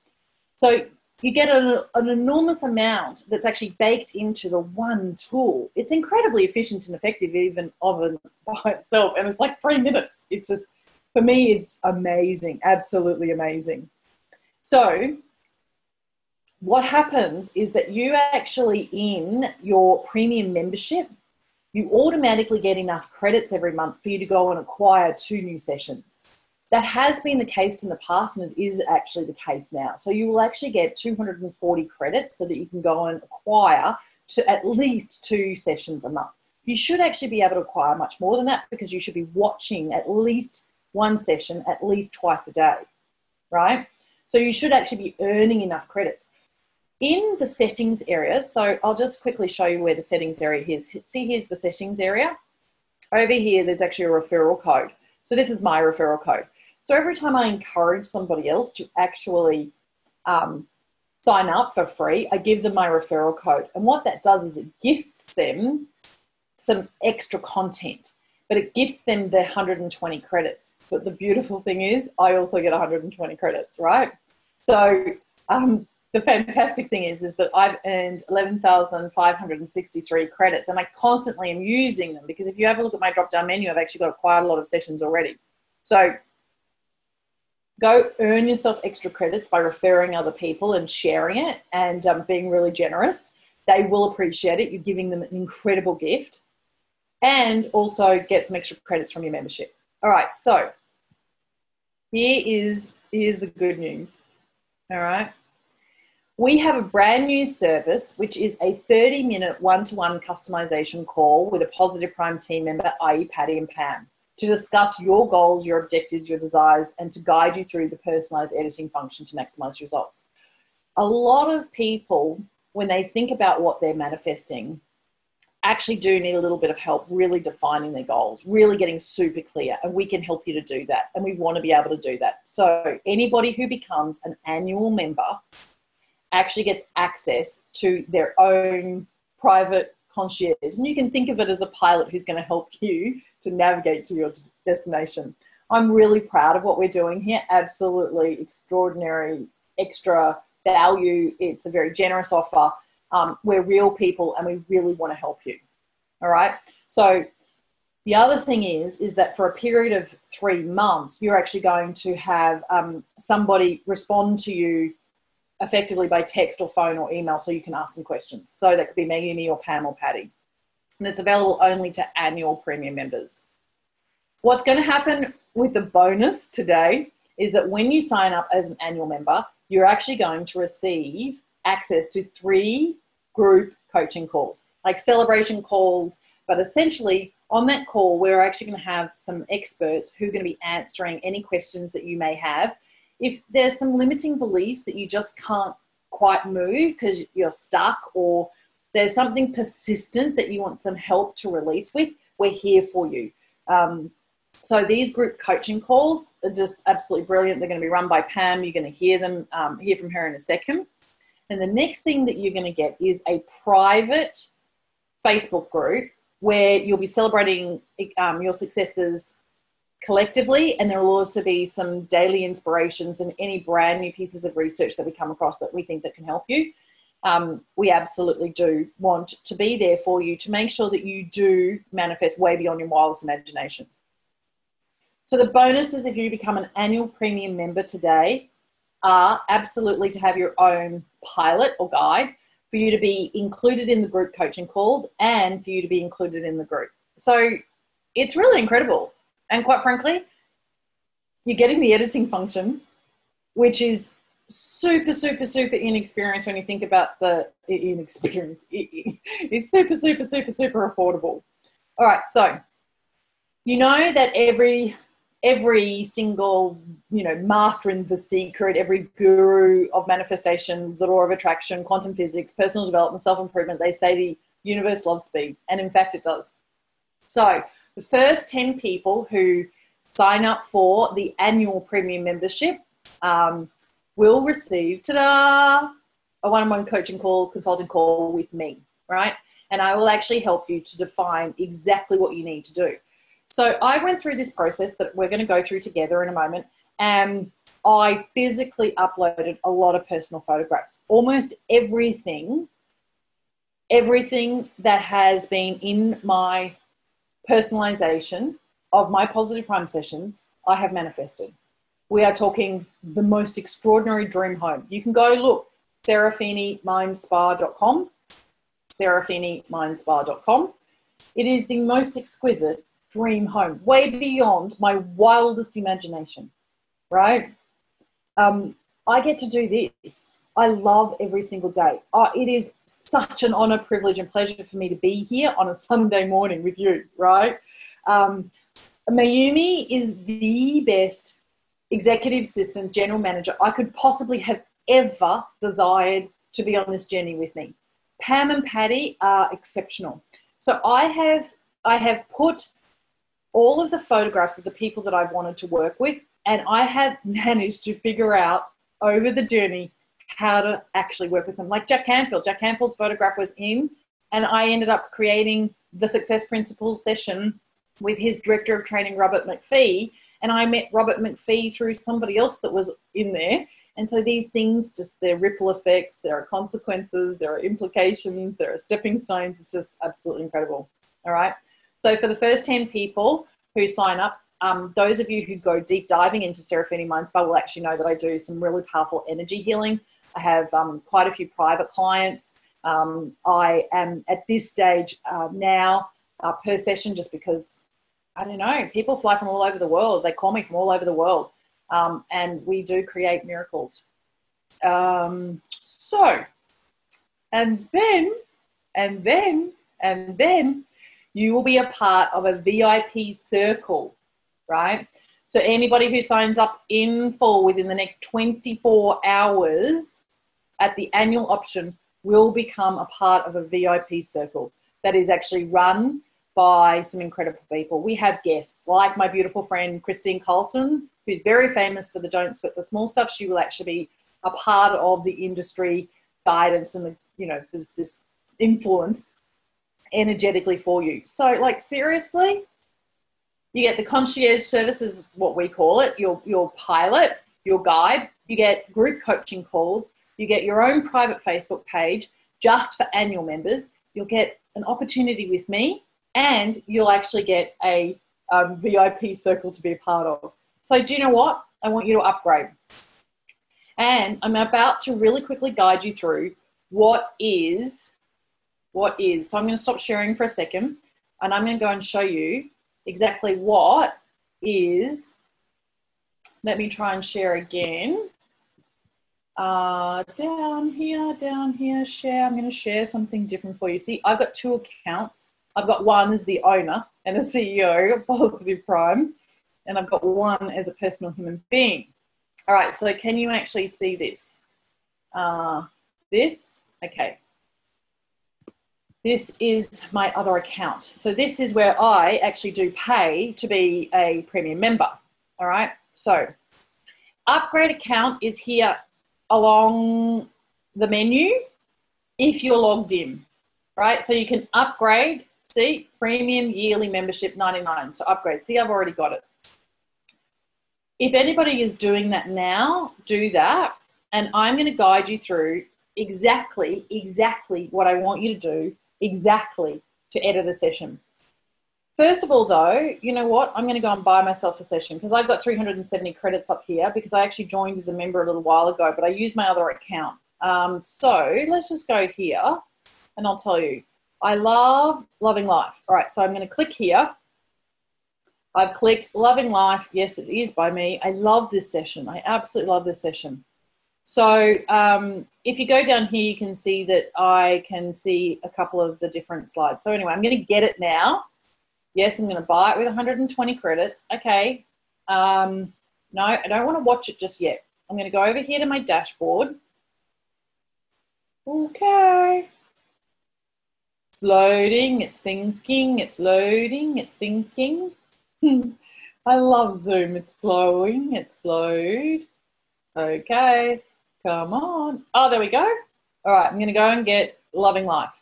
So you get an enormous amount that's actually baked into the one tool. It's incredibly efficient and effective even by itself. And it's like 3 minutes. It's just, for me, it's amazing, absolutely amazing. So what happens is that you actually, in your premium membership, you automatically get enough credits every month for you to go and acquire 2 new sessions. That has been the case in the past, and it is actually the case now. So you will actually get 240 credits so that you can go and acquire to at least 2 sessions a month. You should actually be able to acquire much more than that, because you should be watching at least 1 session at least twice a day, right? So you should actually be earning enough credits. In the settings area, so I'll just quickly show you where the settings area is. See, here's the settings area. Over here, there's actually a referral code. So this is my referral code. So every time I encourage somebody else to actually sign up for free, I give them my referral code. And what that does is it gifts them some extra content, but it gives them the 120 credits. But the beautiful thing is I also get 120 credits, right? So the fantastic thing is that I've earned 11,563 credits, and I constantly am using them, because if you have a look at my drop-down menu, I've actually got quite a lot of sessions already. So go earn yourself extra credits by referring other people and sharing it and being really generous. They will appreciate it. You're giving them an incredible gift, and also get some extra credits from your membership. All right, so here's the good news. All right. We have a brand new service, which is a 30-minute one-to-one customization call with a Positive Prime team member, i.e. Patty and Pam, to discuss your goals, your objectives, your desires, and to guide you through the personalized editing function to maximize results. A lot of people, when they think about what they're manifesting, actually do need a little bit of help really defining their goals, really getting super clear, and we can help you to do that, and we want to be able to do that. So anybody who becomes an annual member actually gets access to their own private concierge. And you can think of it as a pilot who's going to help you to navigate to your destination. I'm really proud of what we're doing here. Absolutely extraordinary, extra value. It's a very generous offer. We're real people and we really want to help you. All right. So the other thing is that for a period of 3 months, you're actually going to have somebody respond to you effectively by text or phone or email, so you can ask some questions. So that could be me or Pam or Patty. And it's available only to annual premium members. What's going to happen with the bonus today is that when you sign up as an annual member, you're actually going to receive access to 3 group coaching calls, like celebration calls. But essentially on that call, we're actually going to have some experts who are going to be answering any questions that you may have. If there's some limiting beliefs that you just can't quite move because you're stuck, or there's something persistent that you want some help to release with, we're here for you. So these group coaching calls are just absolutely brilliant. They're going to be run by Pam. You're going to hear from her in a second. And the next thing that you're going to get is a private Facebook group where you'll be celebrating your successes collectively, and there will also be some daily inspirations and any brand new pieces of research that we come across that we think that can help you. We absolutely do want to be there for you to make sure that you do manifest way beyond your wildest imagination. So the bonuses, if you become an annual premium member today, are absolutely to have your own pilot or guide, for you to be included in the group coaching calls, and for you to be included in the group. So it's really incredible. And quite frankly, you're getting the editing function, which is super, super, super inexperienced when you think about the inexperience. It's super, super, super, super affordable. All right, so you know that every single, master in The Secret, every guru of manifestation, the law of attraction, quantum physics, personal development, self-improvement, they say the universe loves speed. And in fact, it does. So the first 10 people who sign up for the annual premium membership will receive, a one-on-one coaching call, consulting call with me, right? And I will actually help you to define exactly what you need to do. So I went through this process that we're going to go through together in a moment, and I physically uploaded a lot of personal photographs. Almost everything that has been in my personalization of my Positive Prime sessions, I have manifested. We are talking the most extraordinary dream home. You can go look, SerafiniMindSpa.com, SerafiniMindSpa.com. It is the most exquisite dream home, way beyond my wildest imagination, right? I get to do this. I love every single day. It is such an honor, privilege, and pleasure for me to be here on a Sunday morning with you, right? Mayumi is the best executive assistant, general manager I could possibly have ever desired to be on this journey with me. Pam and Patty are exceptional. So I have put all of the photographs of the people that I wanted to work with, and I have managed to figure out over the journey how to actually work with them. Like Jack Canfield. Jack Canfield's photograph was in, and I ended up creating the Success Principles session with his director of training, Robert McPhee, and I met Robert McPhee through somebody else that was in there. And so these things, just their ripple effects, there are consequences, there are implications, there are stepping stones. It's just absolutely incredible. All right. So for the first 10 people who sign up, those of you who go deep diving into Serafini Mind Spa will actually know that I do some really powerful energy healing. I have quite a few private clients. I am at this stage now per session, just because, I don't know, people fly from all over the world. They call me from all over the world. And we do create miracles. So, and then, and then you will be a part of a VIP circle, right? So anybody who signs up in full within the next 24 hours at the annual option will become a part of a VIP circle that is actually run by some incredible people. We have guests like my beautiful friend Christine Carlson, who's very famous for the Don't Sweat the Small Stuff. She will actually be a part of the industry guidance and this influence energetically for you. So like seriously, you get the concierge services, what we call it, your pilot, your guide. You get group coaching calls. You get your own private Facebook page just for annual members. You'll get an opportunity with me, and you'll actually get a VIP circle to be a part of. So do you know what? I want you to upgrade. And I'm about to really quickly guide you through what is. So I'm going to stop sharing for a second, and I'm going to go and show you exactly what is. Let me try and share again. Down here, share. I'm going to share something different for you. See, I've got two accounts. I've got one as the owner and the CEO of Positive Prime, and I've got one as a personal human being. All right, so can you actually see this? Okay. This is my other account. So this is where I actually do pay to be a premium member. All right, so upgrade account is here along the menu if you're logged in, right? So you can upgrade, see, premium yearly membership 99. So upgrade, see, I've already got it. If anybody is doing that now, do that. And I'm going to guide you through exactly what I want you to do exactly to edit a session. First of all, though, you know what? I'm going to go and buy myself a session because I've got 370 credits up here because I actually joined as a member a little while ago, but I used my other account. So let's just go here and I'll tell you. I love Loving Life. All right, so I'm going to click here. I've clicked Loving Life. Yes, it is by me. I love this session. I absolutely love this session. So if you go down here, you can see that I can see a couple of the different slides. So anyway, I'm going to get it now. Yes, I'm going to buy it with 120 credits. Okay. No, I don't want to watch it just yet. I'm going to go over here to my dashboard. Okay. It's loading. It's thinking. It's loading. It's thinking. I love Zoom. It's slowing. It's slowed. Okay. Come on. Oh, there we go. All right. I'm going to go and get Loving Life.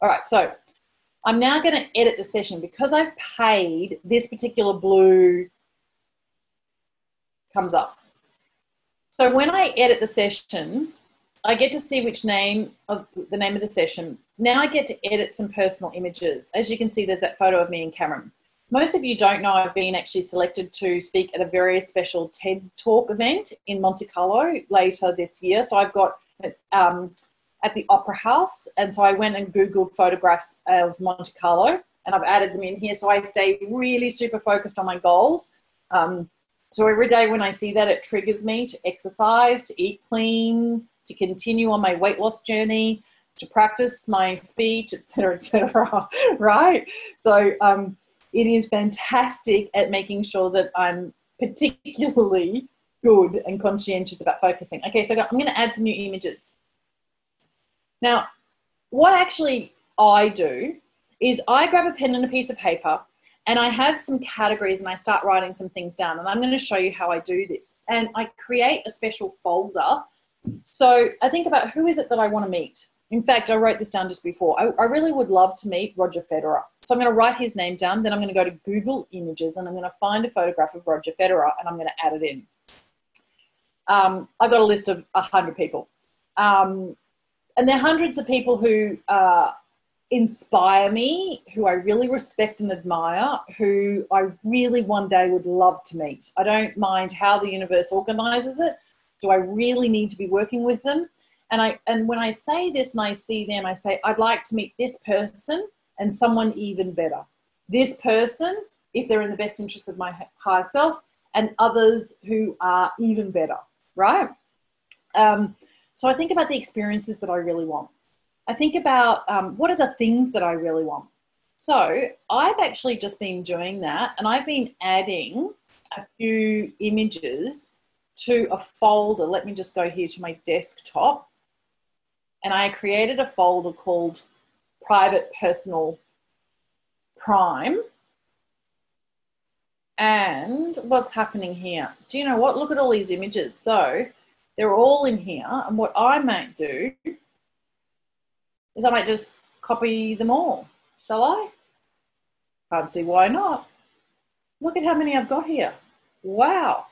All right. So I'm now going to edit the session because I've paid. This particular blue comes up. So when I edit the session, I get to see which name of the name of the session. Now I get to edit some personal images. As you can see, there's that photo of me and Cameron. Most of you don't know I've been actually selected to speak at a very special TED Talk event in Monte Carlo later this year. So I've got it's at the Opera House, and so I went and Googled photographs of Monte Carlo, and I've added them in here. So I stay really super focused on my goals. So every day when I see that, it triggers me to exercise, to eat clean, to continue on my weight loss journey, to practice my speech, etc., right? So it is fantastic at making sure that I'm particularly good and conscientious about focusing. Okay, so I'm going to add some new images. Now, what actually I do is I grab a pen and a piece of paper and I have some categories and I start writing some things down, and I'm going to show you how I do this. And I create a special folder. So I think about who is it that I want to meet. In fact, I wrote this down just before. I really would love to meet Roger Federer. So I'm going to write his name down. Then I'm going to go to Google Images and I'm going to find a photograph of Roger Federer and I'm going to add it in. I've got a list of 100 people. And there are hundreds of people who inspire me, who I really respect and admire, who I really one day would love to meet. I don't mind how the universe organizes it. Do I really need to be working with them? And when I say this and I see them, I say, I'd like to meet this person and someone even better. This person, if they're in the best interest of my higher self, and others who are even better, right? So I think about the experiences that I really want. I think about what are the things that I really want. So I've actually just been doing that, and I've been adding a few images to a folder. Let me just go here to my desktop. And I created a folder called Private Personal Prime. And what's happening here? Do you know what? Look at all these images. So they're all in here. And what I might do is I might just copy them all. Shall I? Can't see why not. Look at how many I've got here. Wow.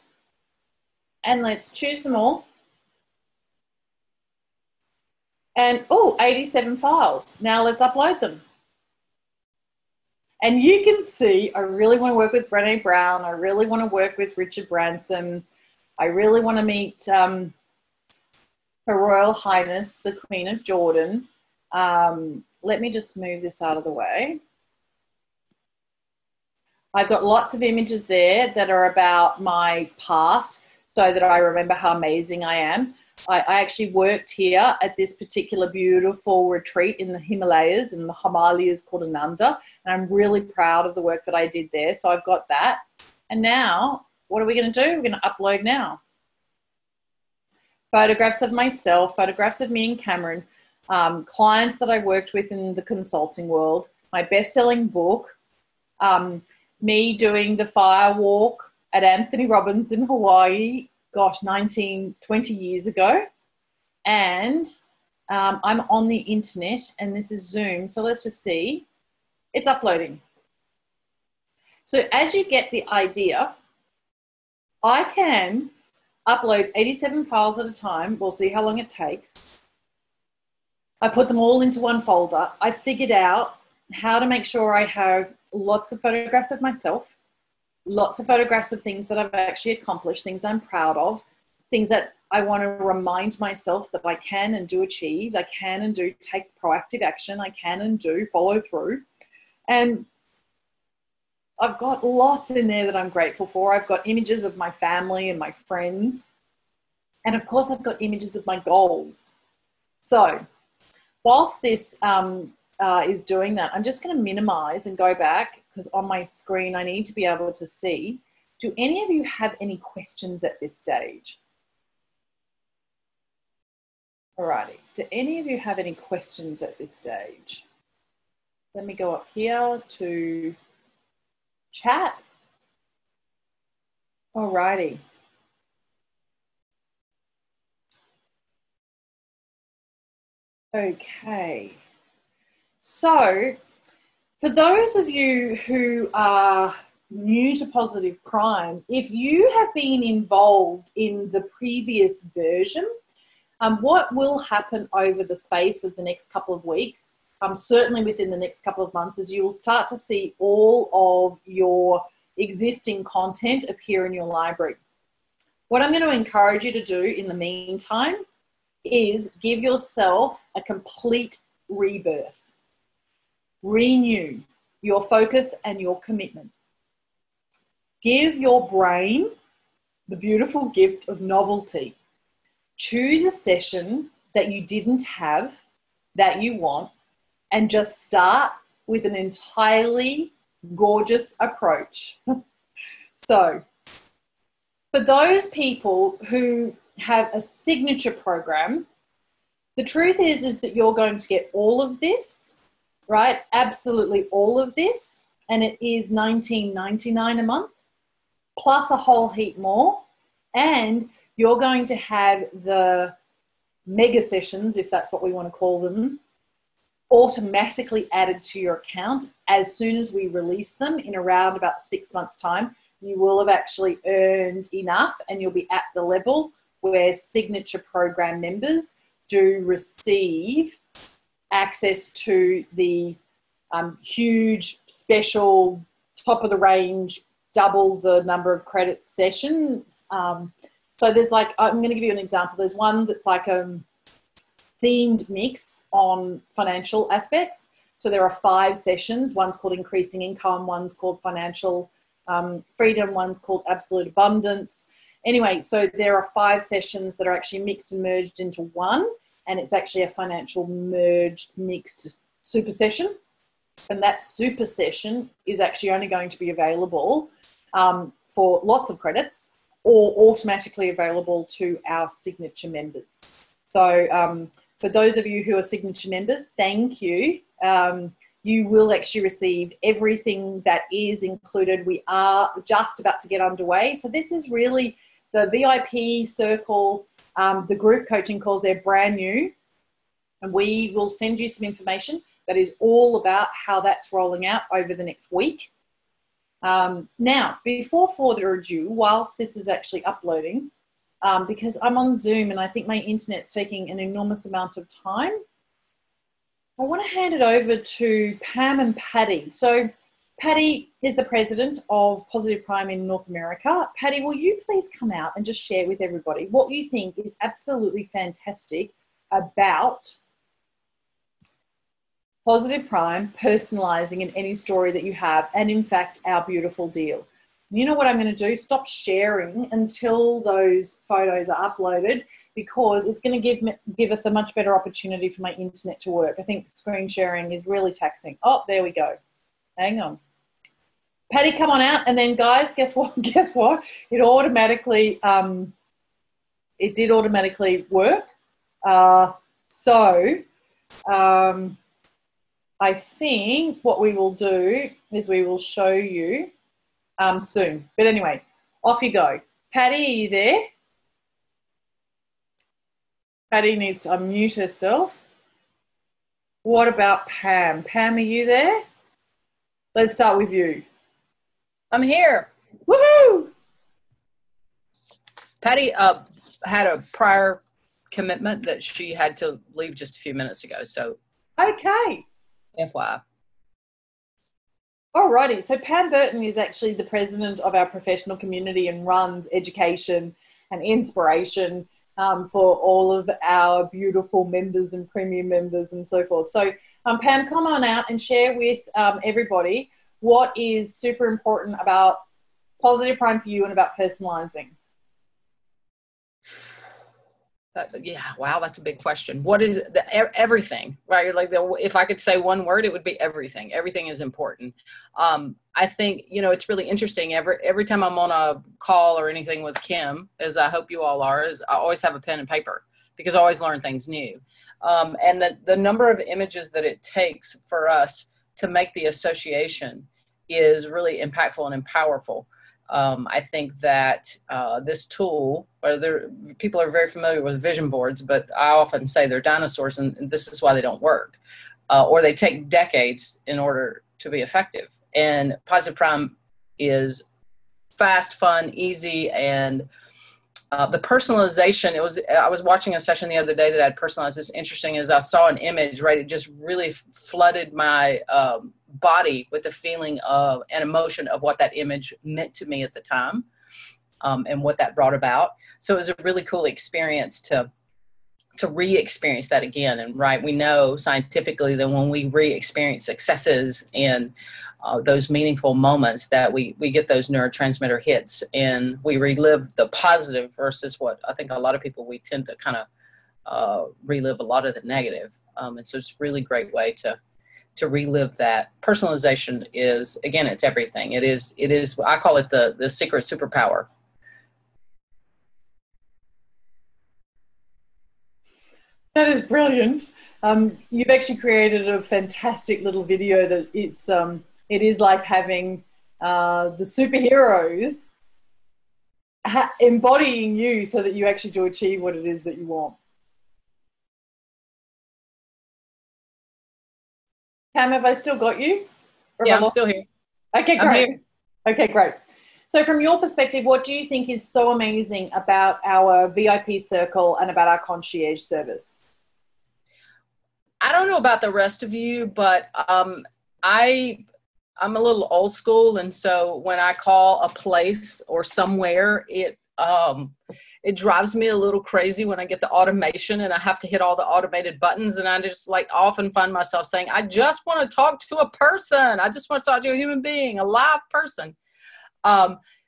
And let's choose them all. And, 87 files. Now let's upload them. And you can see, I really want to work with Brené Brown. I really want to work with Richard Branson. I really want to meet Her Royal Highness, the Queen of Jordan. Let me just move this out of the way. I've got lots of images there that are about my past so that I remember how amazing I am. I actually worked here at this particular beautiful retreat in the Himalayas, in the Himalayas called Ananda, and I'm really proud of the work that I did there. So I've got that. And now, what are we going to do? We're going to upload now. Photographs of myself, photographs of me and Cameron, clients that I worked with in the consulting world, my best-selling book, me doing the fire walk at Anthony Robbins in Hawaii, gosh, 20 years ago. And I'm on the internet, and this is Zoom. So let's just see. It's uploading. So as you get the idea, I can upload 87 files at a time. We'll see how long it takes. I put them all into one folder. I figured out how to make sure I have lots of photographs of myself, lots of photographs of things that I've actually accomplished, things I'm proud of, things that I want to remind myself that I can and do achieve, I can and do take proactive action, I can and do follow through. And I've got lots in there that I'm grateful for. I've got images of my family and my friends. And of course, I've got images of my goals. So whilst this is doing that, I'm just going to minimize and go back, because on my screen I need to be able to see. Do any of you have any questions at this stage? Alrighty, do any of you have any questions at this stage? Let me go up here to chat. Alrighty. Okay. So, for those of you who are new to Positive Prime, if you have been involved in the previous version, what will happen over the space of the next couple of weeks, certainly within the next couple of months, is you will start to see all of your existing content appear in your library. What I'm going to encourage you to do in the meantime is give yourself a complete rebirth. Renew your focus and your commitment. Give your brain the beautiful gift of novelty. Choose a session that you didn't have, that you want, and just start with an entirely gorgeous approach. So, for those people who have a signature program, the truth is that you're going to get all of this, right? Absolutely all of this. And it is $19.99 a month, plus a whole heap more. And you're going to have the mega sessions, if that's what we want to call them, automatically added to your account as soon as we release them in around about 6 months' time. You will have actually earned enough, and you'll be at the level where signature program members do receive access to the huge, special, top of the range, double the number of credit sessions. So there's like, I'm going to give you an example. There's one that's like a themed mix on financial aspects. So there are 5 sessions. One's called Increasing Income, one's called Financial Freedom, one's called Absolute Abundance. Anyway, so there are 5 sessions that are actually mixed and merged into one, and it's actually a financial merged mixed super session. And that super session is actually only going to be available for lots of credits or automatically available to our signature members. So for those of you who are signature members, thank you. You will actually receive everything that is included. We are just about to get underway. So this is really the VIP circle, the group coaching calls, they're brand new. And we will send you some information that is all about how that's rolling out over the next week. Now, before further ado, whilst this is actually uploading, because I'm on Zoom and I think my internet's taking an enormous amount of time, I want to hand it over to Pam and Patty. So Patty is the president of Positive Prime in North America. Patty, will you please come out and just share with everybody what you think is absolutely fantastic about Positive Prime, personalizing in any story that you have, and in fact, our beautiful deal. You know what I'm going to do? Stop sharing until those photos are uploaded, because it's going to give us a much better opportunity for my internet to work. I think screen sharing is really taxing. Oh, there we go. Hang on. Patty, come on out. And then, guys, guess what? Guess what? It automatically, it did automatically work. I think what we will do is we will show you soon. But anyway, off you go. Patty, are you there? Patty needs to unmute herself. What about Pam? Pam, are you there? Let's start with you. I'm here. Woohoo! Patty had a prior commitment that she had to leave just a few minutes ago. So, okay. FYI. Alrighty, so Pam Burton is actually the president of our professional community and runs education and inspiration for all of our beautiful members and premium members and so forth. So Pam, come on out and share with everybody what is super important about Positive Prime for you and about personalizing. Yeah, wow, that's a big question. What is everything, right? Like, if I could say one word, it would be everything. Everything is important. I think, you know, it's really interesting. Every time I'm on a call or anything with Kim, as I hope you all are, is I always have a pen and paper, because I always learn things new. And the number of images that it takes for us to make the association is really impactful and powerful. I think that this tool, people are very familiar with vision boards, but I often say they're dinosaurs, and this is why they don't work, or they take decades in order to be effective. And Positive Prime is fast, fun, easy, and the personalization. I was watching a session the other day that I'd personalized. It's interesting as I saw an image, right? It just really flooded my body with the feeling of an emotion of what that image meant to me at the time, and what that brought about. So it was a really cool experience to re-experience that again. And right, we know scientifically that when we re-experience successes and those meaningful moments, that we get those neurotransmitter hits, and we relive the positive versus what I think a lot of people, we tend to kind of relive a lot of the negative. And so it's a really great way to relive that. Personalization is, again, it's everything. It is, I call it the secret superpower. That is brilliant. You've actually created a fantastic little video that it is like having the superheroes embodying you so that you actually do achieve what it is that you want. Pam, have I still got you? Yeah, I'm still here. Okay, great. Okay, great. So from your perspective, what do you think is so amazing about our VIP circle and about our concierge service? I don't know about the rest of you, but I'm a little old school. And so when I call a place or somewhere, it drives me a little crazy when I get the automation and I have to hit all the automated buttons. And I just often find myself saying, I just want to talk to a person. I just want to talk to a human being, a live person.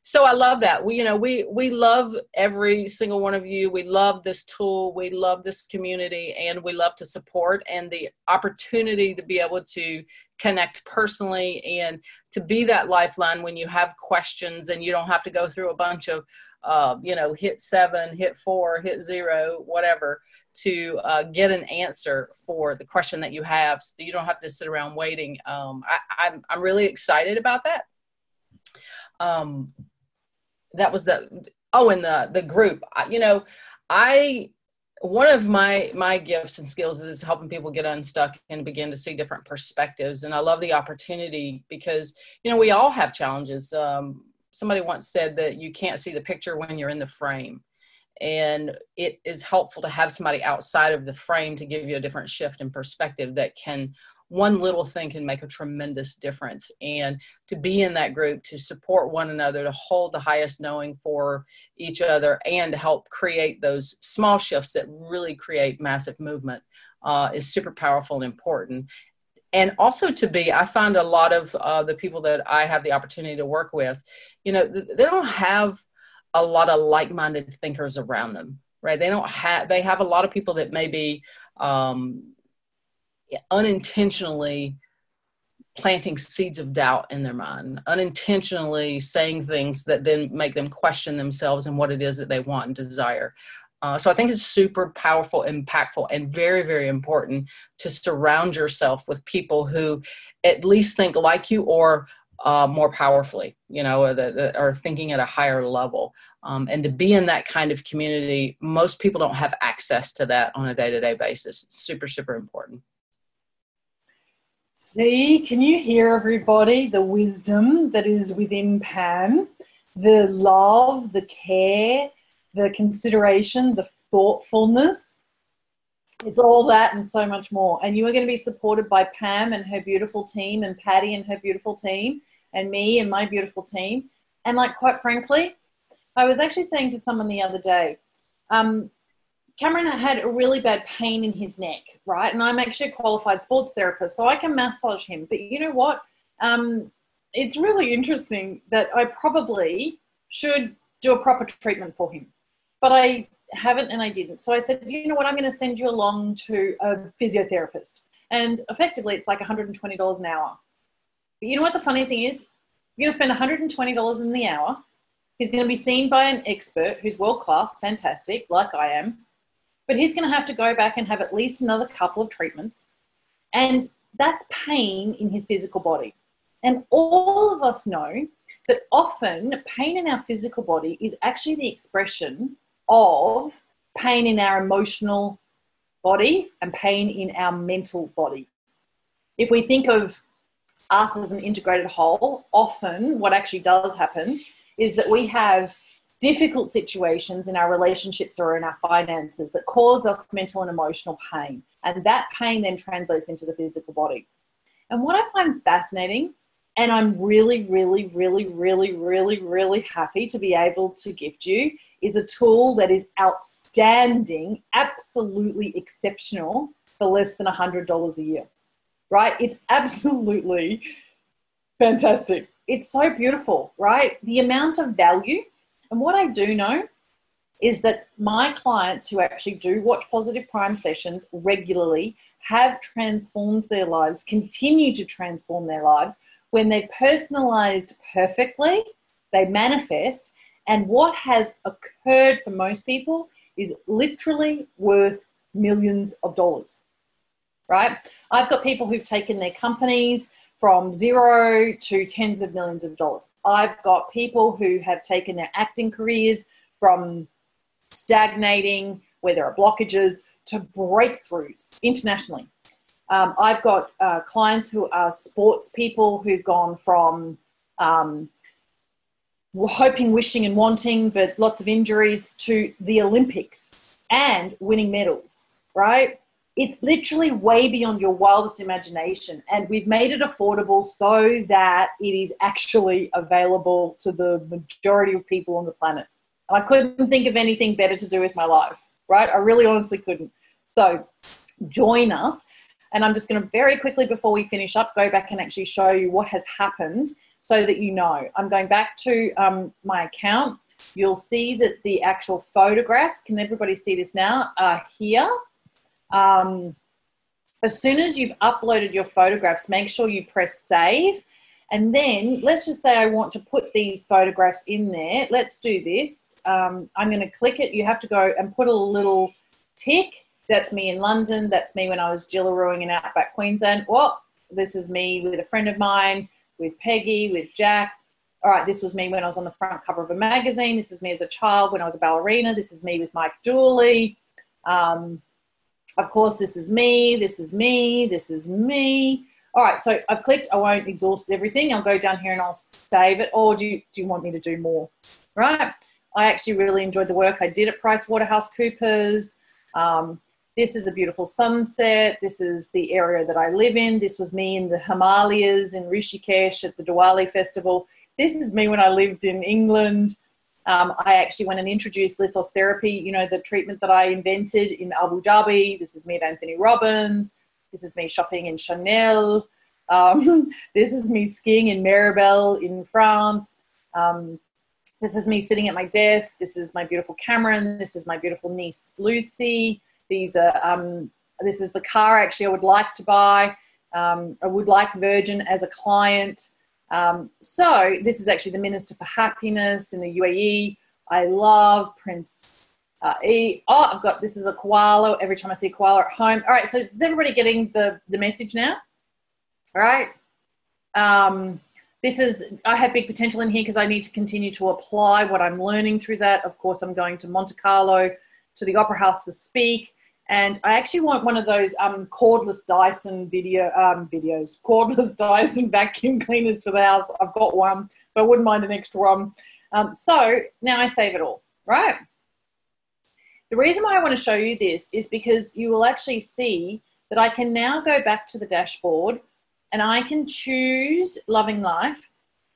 So I love that. We love every single one of you. We love this tool. We love this community, and we love to support, and the opportunity to be able to connect personally and to be that lifeline when you have questions and you don't have to go through a bunch of, hit 7, hit 4, hit 0, whatever, to get an answer for the question that you have, so you don't have to sit around waiting. I'm really excited about that. That was and the group, one of my gifts and skills is helping people get unstuck and begin to see different perspectives. And I love the opportunity because, we all have challenges. Somebody once said that you can't see the picture when you're in the frame. And it is helpful to have somebody outside of the frame to give you a different shift in perspective that one little thing can make a tremendous difference. And to be in that group, to support one another, to hold the highest knowing for each other, and to help create those small shifts that really create massive movement is super powerful and important. And also I find a lot of the people that I have the opportunity to work with, they don't have a lot of like-minded thinkers around them, right? They have a lot of people that maybe unintentionally planting seeds of doubt in their mind, unintentionally saying things that then make them question themselves and what it is that they want and desire. So I think it's super powerful, impactful, and very, very important to surround yourself with people who at least think like you, or more powerfully, or thinking at a higher level. And to be in that kind of community, most people don't have access to that on a day-to-day basis. It's super, super important. See, can you hear, everybody, the wisdom that is within Pam, the love, the care, the consideration, the thoughtfulness? It's all that and so much more. And you are going to be supported by Pam and her beautiful team, and Patty and her beautiful team, and me and my beautiful team. And quite frankly, I was actually saying to someone the other day, Cameron had a really bad pain in his neck, right? And I'm actually a qualified sports therapist, so I can massage him. But you know what? It's really interesting that I probably should do a proper treatment for him. But I haven't, and I didn't. So I said, you know what? I'm going to send you along to a physiotherapist. And effectively, it's like $120 an hour. But you know what the funny thing is? You're going to spend $120 in the hour. He's going to be seen by an expert who's world-class, fantastic, like I am. But he's going to have to go back and have at least another couple of treatments. And that's pain in his physical body. And all of us know that often pain in our physical body is actually the expression of pain in our emotional body and pain in our mental body. If we think of us as an integrated whole, often what actually does happen is that we have difficult situations in our relationships or in our finances that cause us mental and emotional pain. And that pain then translates into the physical body. And what I find fascinating, and I'm really, really, really, really, really, really happy to be able to gift you, is a tool that is outstanding, absolutely exceptional, for less than $100 a year, right? It's absolutely fantastic. It's so beautiful, right? The amount of value. And what I do know is that my clients who actually do Watch Positive Prime sessions regularly have transformed their lives, continue to transform their lives. When they're personalized perfectly, they manifest. And what has occurred for most people is literally worth millions of dollars, right? I've got people who've taken their companies from zero to tens of millions of dollars. I've got people who have taken their acting careers from stagnating, where there are blockages, to breakthroughs internationally. I've got clients who are sports people who've gone from hoping, wishing and wanting, but lots of injuries, to the Olympics and winning medals, right? It's literally way beyond your wildest imagination. And we've made it affordable so that it is actually available to the majority of people on the planet. And I couldn't think of anything better to do with my life, right? I really honestly couldn't. So join us. And I'm just going to very quickly, before we finish up, go back and actually show you what has happened so that you know. I'm going back to my account. You'll see that the actual photographs, can everybody see this now, are here. As soon as you've uploaded your photographs, make sure you press save. And then let's just say I want to put these photographs in there. Let's do this. I'm going to click it. You have to go and put a little tick. That's me in London. That's me when I was jillarooing in outback Queensland. Well, this is me with a friend of mine, with Peggy, with Jack. All right, this was me when I was on the front cover of a magazine. This is me as a child when I was a ballerina. This is me with Mike Dooley. Of course, this is me, this is me, this is me. All right, so I've clicked. I won't exhaust everything. I'll go down here and I'll save it. Or do you want me to do more? Right? I actually really enjoyed the work I did at PricewaterhouseCoopers. This is a beautiful sunset. This is the area that I live in. This was me in the Himalayas in Rishikesh at the Diwali festival. This is me when I lived in England. I actually went and introduced lithotherapy, you know, the treatment that I invented in Abu Dhabi. This is me at Anthony Robbins. This is me shopping in Chanel. This is me skiing in Maribel in France. This is me sitting at my desk. This is my beautiful Cameron. This is my beautiful niece, Lucy. These are, this is the car actually I would like to buy. I would like Virgin as a client. So this is actually the Minister for Happiness in the UAE. I love Prince E. Oh, I've got, this is a koala. Every time I see a koala at home. All right, so is everybody getting the message now? All right. This is, I have big potential in here because I need to continue to apply what I'm learning through that. Of course, I'm going to Monte Carlo to the Opera House to speak. And I actually want one of those cordless Dyson videos, cordless Dyson vacuum cleaners for the house. I've got one, but I wouldn't mind an extra one. So now I save it all, right? The reason why I want to show you this is because you will actually see that I can now go back to the dashboard and I can choose Loving Life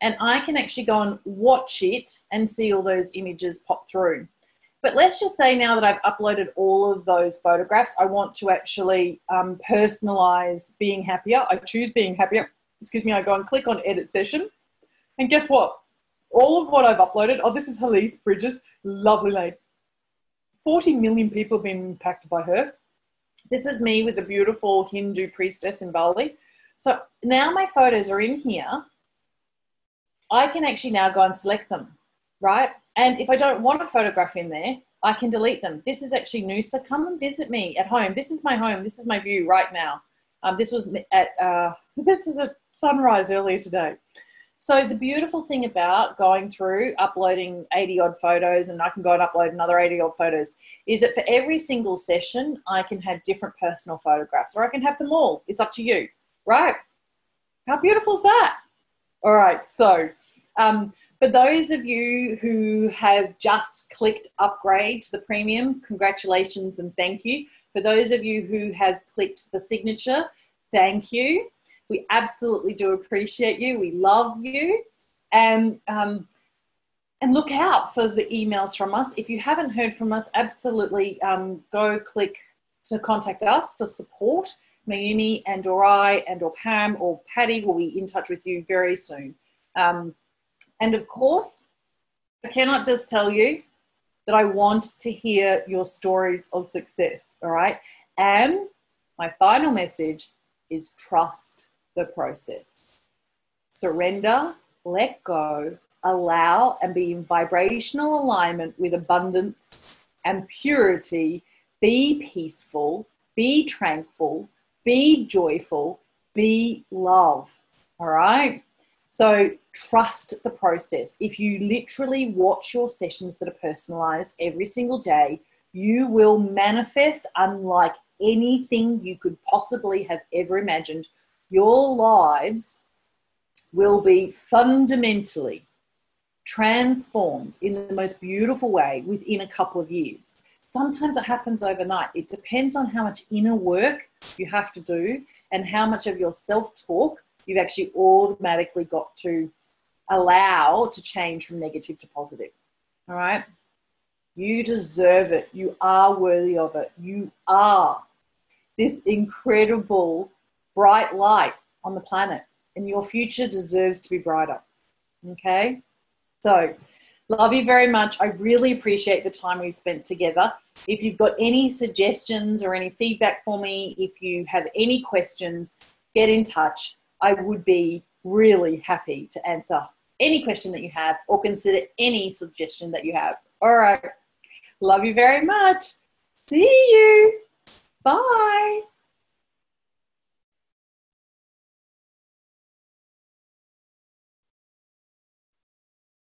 and I can actually go and watch it and see all those images pop through. But let's just say now that I've uploaded all of those photographs, I want to actually personalize being happier. I choose being happier. Excuse me, I go and click on edit session. And guess what? All of what I've uploaded, oh, this is Halise Bridges, lovely lady. 40 million people have been impacted by her. This is me with a beautiful Hindu priestess in Bali. So now my photos are in here. I can actually now go and select them, right? And if I don't want a photograph in there, I can delete them. This is actually Noosa. Come and visit me at home. This is my home. This is my view right now. This was at sunrise earlier today. So the beautiful thing about going through uploading 80 odd photos, and I can go and upload another 80 odd photos, is that for every single session, I can have different personal photographs, or I can have them all. It's up to you, right? How beautiful is that? All right, so for those of you who have just clicked upgrade to the premium, congratulations and thank you. For those of you who have clicked the signature, thank you. We absolutely do appreciate you. We love you. And look out for the emails from us. If you haven't heard from us, absolutely go click to contact us for support. Mayumi and or I and or Pam or Patty will be in touch with you very soon. And of course, I cannot just tell you that I want to hear your stories of success, all right? And my final message is trust the process. Surrender, let go, allow, and be in vibrational alignment with abundance and purity. Be peaceful, be tranquil, be joyful, be love, all right? So trust the process. If you literally watch your sessions that are personalized every single day, you will manifest unlike anything you could possibly have ever imagined. Your lives will be fundamentally transformed in the most beautiful way within a couple of years. Sometimes it happens overnight. It depends on how much inner work you have to do and how much of your self-talk you've actually automatically got to allow to change from negative to positive. All right? You deserve it. You are worthy of it. You are this incredible bright light on the planet, and your future deserves to be brighter. Okay. So love you very much. I really appreciate the time we've spent together. If you've got any suggestions or any feedback for me, if you have any questions, get in touch. I would be really happy to answer any question that you have or consider any suggestion that you have. All right. Love you very much. See you. Bye.